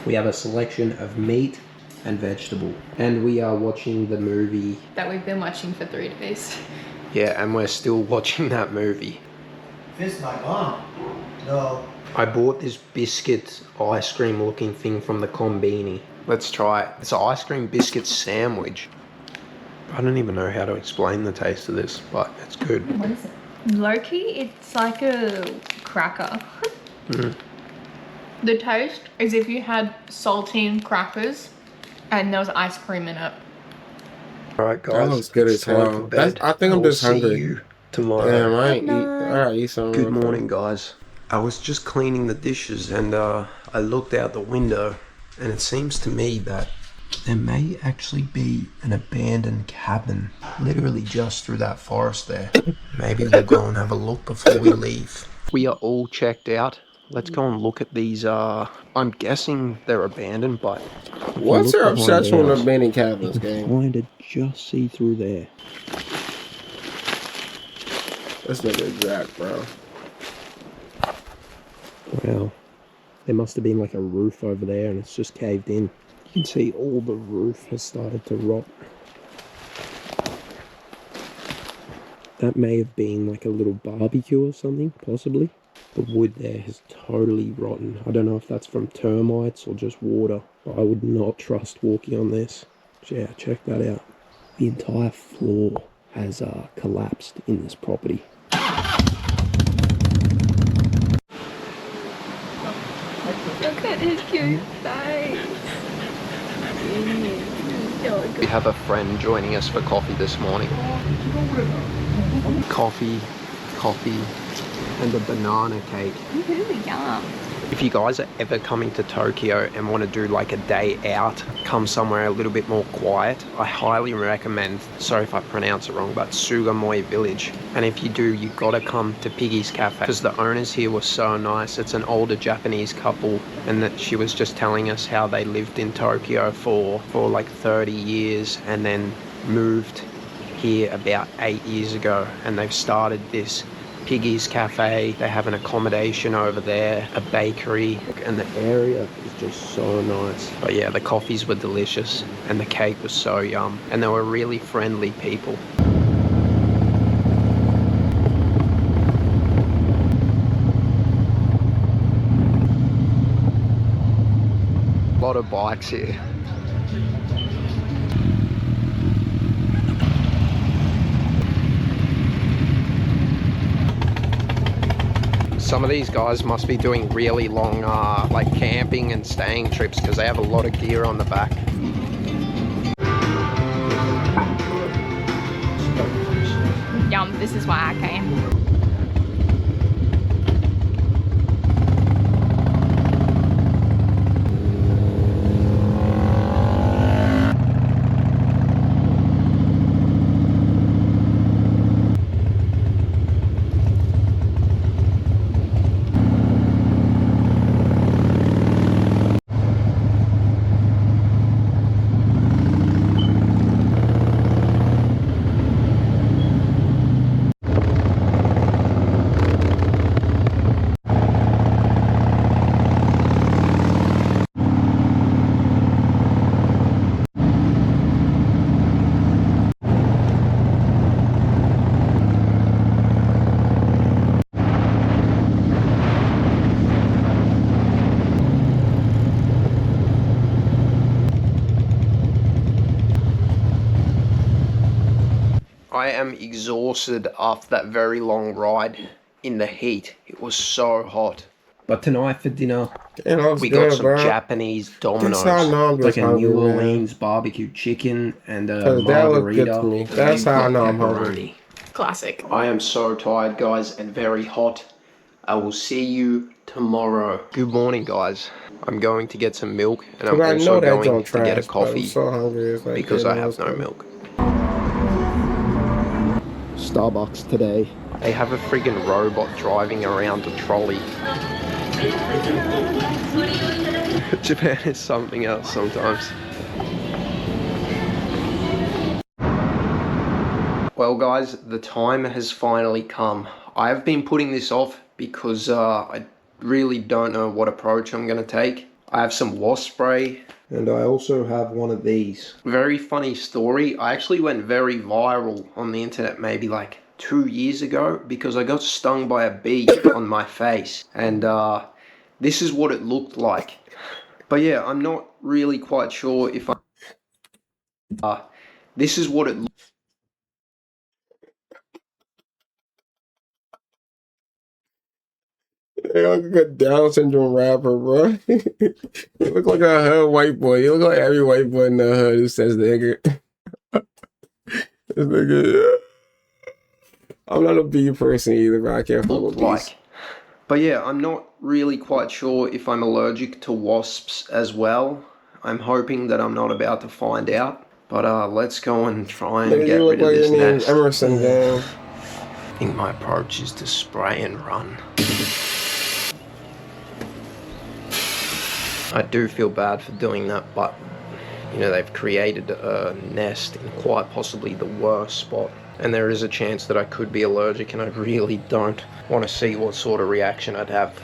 We have a selection of meat and vegetable. And we are watching the movie. That we've been watching for 3 days. Yeah, and we're still watching that movie. This my mom. No. I bought this biscuit ice cream looking thing from the Combini. Let's try it. It's an ice cream biscuit sandwich. I don't even know how to explain the taste of this, but it's good. What is it? Low-key, it's like a cracker. The taste is if you had saltine crackers and there was ice cream in it. Alright guys, That looks good it's as time hell. for bed. I think I'm will just see hungry. you tomorrow. Damn, I ain't eat. I gotta eat something. Good real quick. morning, guys. I was just cleaning the dishes and I looked out the window, and it seems to me that there may actually be an abandoned cabin literally just through that forest there. Maybe we'll go and have a look before we leave. We are all checked out. Let's go and look at these. I'm guessing they're abandoned, but What's Look your behind obsession with ours. abandoned cabins, gang? Trying to just see through there. This nigga Jack, bro. Wow. There must have been like a roof over there and it's just caved in. You can see all the roof has started to rot. That may have been like a little barbecue or something, possibly. The wood there is totally rotten. I don't know if that's from termites or just water, but I would not trust walking on this. So yeah, check that out. The entire floor has collapsed in this property. Look at his cute face. We have a friend joining us for coffee this morning. Coffee, and a banana cake. Yum. If you guys are ever coming to Tokyo and want to do like a day out, come somewhere a little bit more quiet, I highly recommend, sorry if I pronounce it wrong, but Sugimoi Village. And if you do, you gotta come to Piggy's Cafe because the owners here were so nice. It's an older Japanese couple, and that she was just telling us how they lived in Tokyo for like 30 years and then moved here about 8 years ago, and they've started this Piggy's Cafe. They have an accommodation over there, a bakery, and the area is just so nice. But yeah, the coffees were delicious and the cake was so yum, and they were really friendly people. A lot of bikes here. Some of these guys must be doing really long like camping and staying trips because they have a lot of gear on the back. Yum, this is why I came. I am exhausted after that very long ride in the heat. It was so hot. But tonight for dinner, we got some Japanese Domino's. That's how I'm like just a hungry, New man. Orleans barbecue chicken and a Cause that looked good margarita. to me. That's how I know I'm hungry. Classic. I am so tired, guys, and very hot. I will see you tomorrow. Good morning, guys. I'm going to get some milk, and I'm I also know that going don't to get a trash, but I'm coffee so hungry. It's like, because I have no milk. Starbucks today. They have a friggin' robot driving around a trolley. Japan is something else sometimes. Well guys, the time has finally come. I've been putting this off because I really don't know what approach I'm going to take. I have some wasp spray. And I also have one of these. Very funny story. I actually went very viral on the internet maybe like 2 years ago because I got stung by a bee on my face. And this is what it looked like. But yeah, I'm not really quite sure if I... this is what it looked They look like a Down syndrome rapper, bro. You look like a hood white boy. You look like every white boy in the hood who says nigga. This nigga. I'm not a bee person either, but I can't fuck with bees. like. But yeah, I'm not really quite sure if I'm allergic to wasps as well. I'm hoping that I'm not about to find out. But let's go and try and Nigga, get you look rid of like this your name's nest. Emerson, damn. I think my approach is to spray and run. I do feel bad for doing that, but you know, they've created a nest in quite possibly the worst spot and there is a chance that I could be allergic, and I really don't want to see what sort of reaction I'd have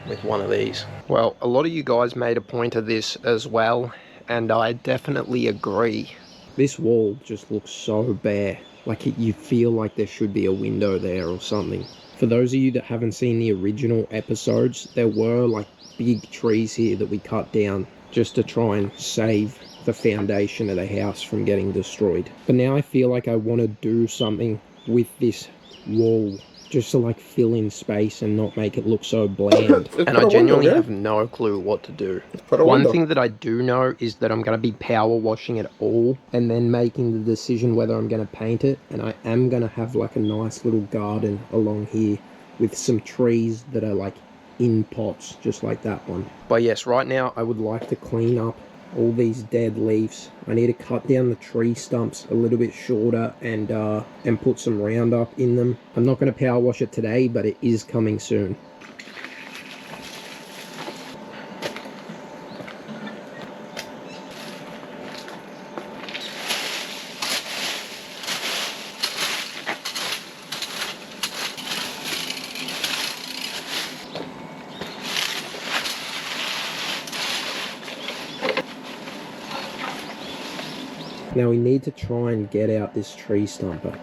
with one of these. Well, a lot of you guys made a point of this as well, and I definitely agree. This wall just looks so bare. Like you feel like there should be a window there or something. For those of you that haven't seen the original episodes, there were like big trees here that we cut down just to try and save the foundation of the house from getting destroyed. But now I feel like I want to do something with this wall just to like fill in space and not make it look so bland. And I genuinely have no clue what to do. One thing that I do know is that I'm going to be power washing it all and then making the decision whether I'm going to paint it. And I am going to have like a nice little garden along here with some trees that are like in pots, just like that one. But yes, right now I would like to clean up all these dead leaves. I need to cut down the tree stumps a little bit shorter and put some Roundup in them. I'm not going to power wash it today, but it is coming soon. Now we need to try and get out this tree stumper.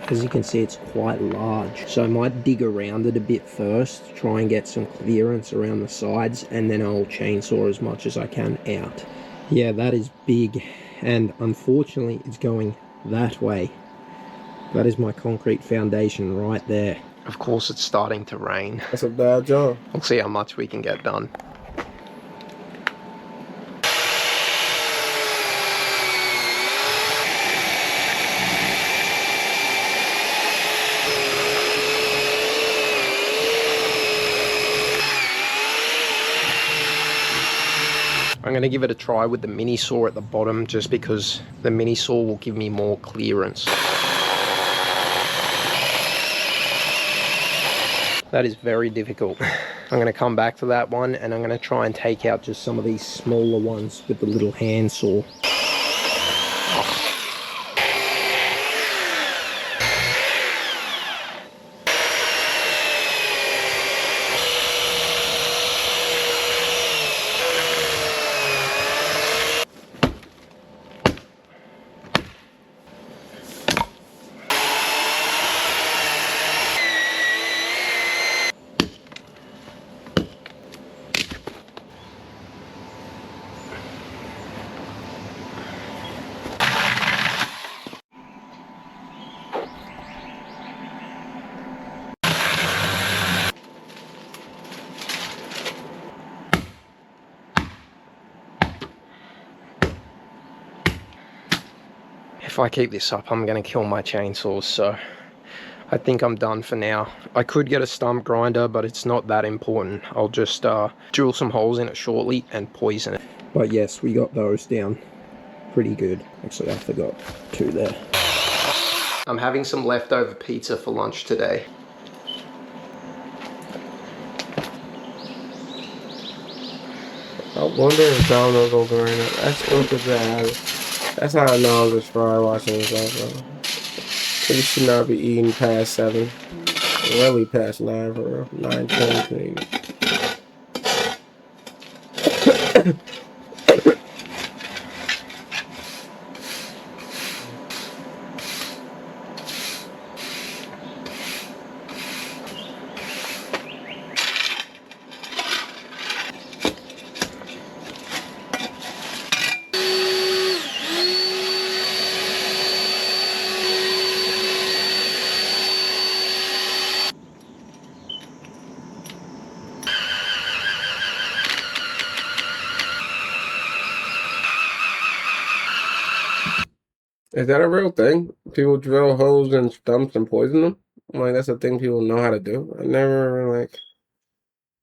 As you can see, it's quite large. So I might dig around it a bit first, try and get some clearance around the sides, and then I'll chainsaw as much as I can out. Yeah, that is big, and unfortunately it's going that way. That is my concrete foundation right there. Of course it's starting to rain. That's a bad job. We'll see how much we can get done. I'm going to give it a try with the mini saw at the bottom, just because the mini saw will give me more clearance. That is very difficult. I'm going to come back to that one, and I'm going to try and take out just some of these smaller ones with the little hand saw. If I keep this up, I'm going to kill my chainsaws, so I think I'm done for now. I could get a stump grinder, but it's not that important. I'll just drill some holes in it shortly and poison it. But yes, we got those down pretty good. Actually, I forgot two there. I'm having some leftover pizza for lunch today. I wonder if Domino's open right now. That's stupid bad. That's how I know I'm just fry watching this also. You should not be eating past 7. Really past 9 for real. 9, 10 maybe. Is that a real thing? People drill holes in stumps and poison them? Like, that's a thing people know how to do? I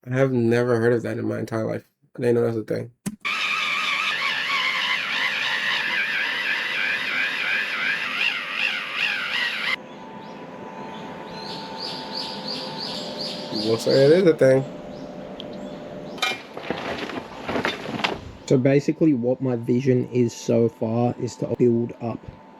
have never heard of that in my entire life. I didn't know that's a thing. Looks like it is a thing. So basically what my vision is so far is to build up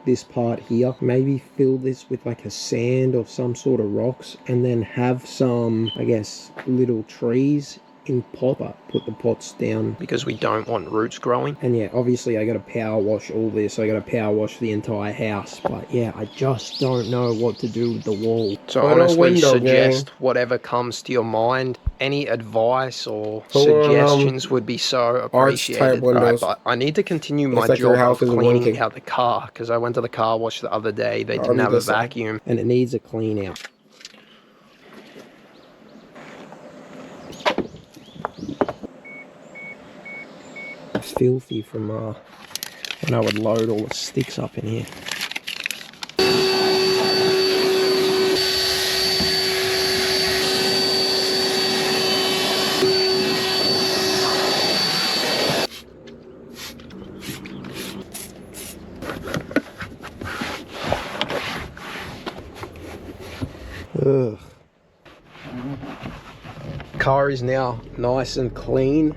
this part here. Maybe fill this with like a sand or some sort of rocks, and then have some, I guess, little trees in pot, but put the pots down because we don't want roots growing. And yeah, obviously I gotta power wash all this. I gotta power wash the entire house. But yeah, I just don't know what to do with the wall. So honestly, suggest whatever comes to your mind. Any advice or suggestions would be so appreciated. Right, but I need to continue my job of cleaning out the car, because I went to the car wash the other day. They didn't have a vacuum. And it needs a clean out. Filthy from when I would load all the sticks up in here. Ugh. Car is now nice and clean.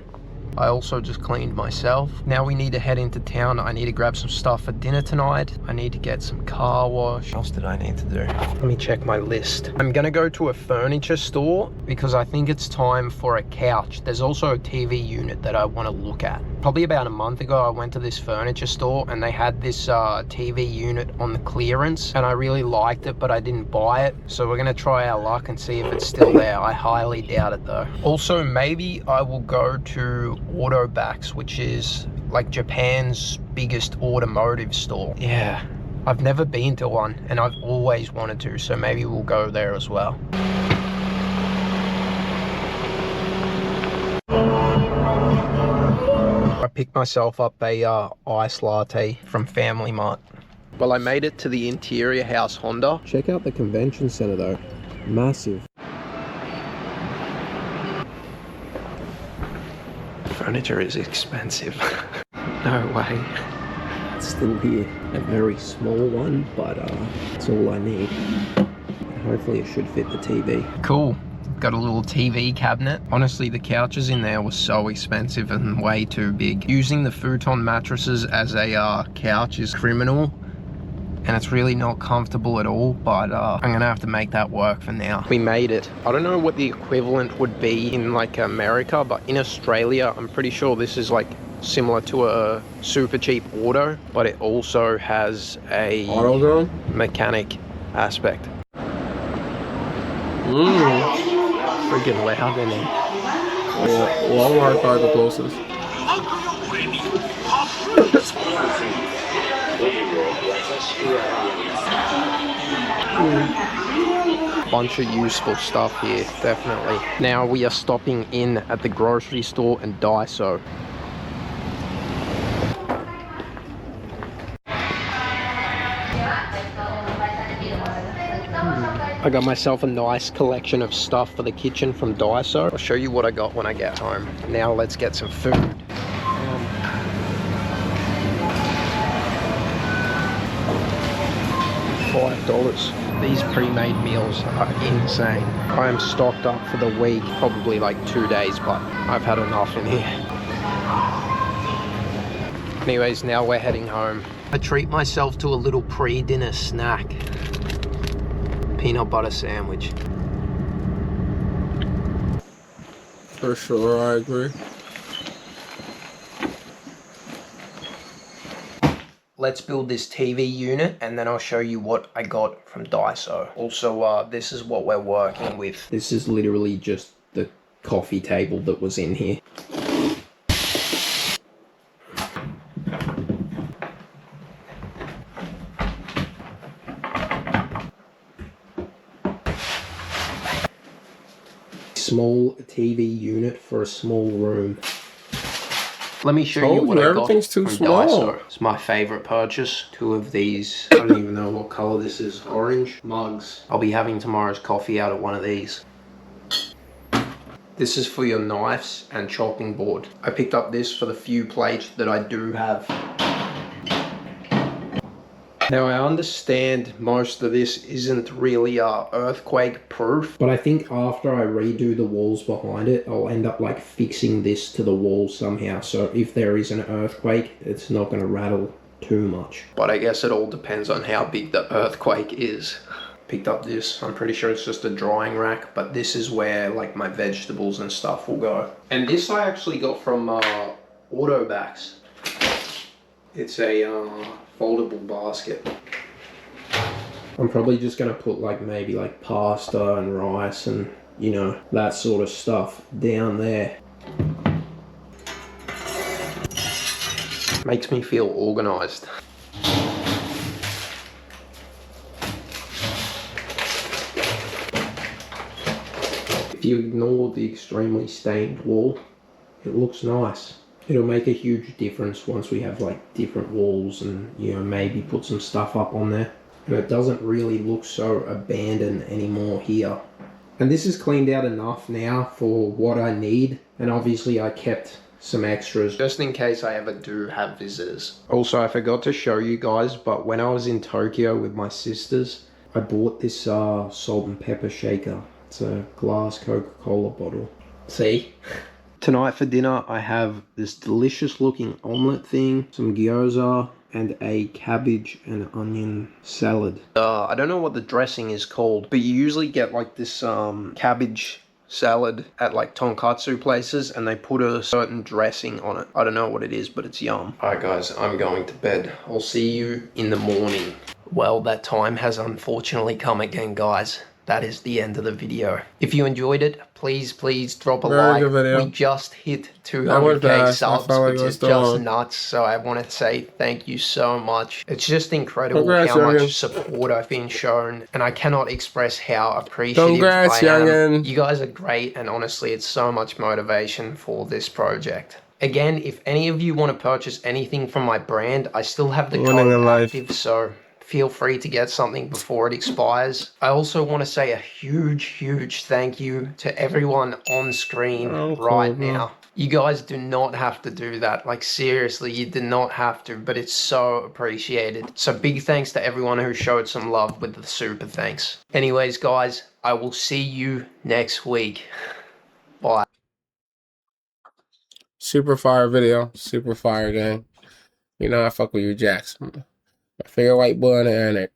I also just cleaned myself. Now we need to head into town. I need to grab some stuff for dinner tonight. I need to get some car wash. What else did I need to do? Let me check my list. I'm gonna go to a furniture store because I think it's time for a couch. There's also a TV unit that I want to look at. Probably about a month ago, I went to this furniture store and they had this TV unit on the clearance, and I really liked it, but I didn't buy it. So we're gonna try our luck and see if it's still there. I highly doubt it though. Also, maybe I will go to Autobacks, which is like Japan's biggest automotive store. Yeah, I've never been to one and I've always wanted to, so maybe we'll go there as well. I picked myself up a ice latte from Family Mart. Well, I made it to the Interior House Honda. Check out the convention center though. Massive. Furniture is expensive. No way. It's still here. A very small one, but it's all I need. Hopefully it should fit the TV. Cool. Got a little TV cabinet. Honestly, the couches in there were so expensive and way too big. Using the futon mattresses as a couch is criminal, and it's really not comfortable at all, but I'm gonna have to make that work for now. We made it. I don't know what the equivalent would be in like America, but in Australia, I'm pretty sure this is like similar to a super cheap auto, but it also has a AutoZone mechanic aspect. Freaking loud in there. Yeah, Walmart probably the closest. Bunch of useful stuff here, definitely. Now we are stopping in at the grocery store and Daiso. I got myself a nice collection of stuff for the kitchen from Daiso. I'll show you what I got when I get home. Now let's get some food. $5. These pre-made meals are insane. I am stocked up for the week, probably like 2 days, but I've had enough in here. Anyways, now we're heading home. I treat myself to a little pre-dinner snack. Peanut butter sandwich. For sure, I agree. Let's build this TV unit and then I'll show you what I got from Daiso. Also, this is what we're working with. This is literally just the coffee table that was in here. Small TV unit for a small room. Let me show you what I got from Daiso. It's my favorite purchase. 2 of these, I don't even know what color this is, orange mugs. I'll be having tomorrow's coffee out of one of these. This is for your knives and chopping board. I picked up this for the few plates that I do have. Now I understand most of this isn't really earthquake proof, but I think after I redo the walls behind it, I'll end up like fixing this to the wall somehow. So if there is an earthquake, it's not going to rattle too much. But I guess it all depends on how big the earthquake is. Picked up this, I'm pretty sure it's just a drying rack, but this is where like my vegetables and stuff will go. And this I actually got from Autobacks. It's a foldable basket. I'm probably just gonna put like maybe like pasta and rice and, you know, that sort of stuff down there. Makes me feel organized. If you ignore the extremely stained wall, it looks nice. It'll make a huge difference once we have like different walls and, you know, maybe put some stuff up on there. And it doesn't really look so abandoned anymore here. And this is cleaned out enough now for what I need. And obviously I kept some extras Just in case I ever do have visitors. Also, I forgot to show you guys, but when I was in Tokyo with my sisters, I bought this salt and pepper shaker. It's a glass Coca-Cola bottle. See? Tonight for dinner, I have this delicious looking omelette thing, some gyoza, and a cabbage and onion salad. I don't know what the dressing is called, but you usually get like this cabbage salad at like tonkatsu places, and they put a certain dressing on it. I don't know what it is, but it's yum. Alright guys, I'm going to bed. I'll see you in the morning. Well, that time has unfortunately come again, guys. That is the end of the video. If you enjoyed it, please drop a Very like. good video. We just hit That went 200k fast. I subs, felt like which it was is still just on. nuts. So I want to say thank you so much. It's just incredible Congrats, how youngin. much support I've been shown, and I cannot express how appreciative Congrats, I am. youngin. You guys are great, and honestly, it's so much motivation for this project. Again, if any of you want to purchase anything from my brand, I still have the Winning in code life. active, so feel free to get something before it expires. I also want to say a huge thank you to everyone on screen right now. You guys do not have to do that. Like seriously, you do not have to, but it's so appreciated. So big thanks to everyone who showed some love with the super thanks. Anyways, guys, I will see you next week. Bye. Super fire video. Super fire gang. You know I fuck with you, Jax. My favorite white boy on the internet.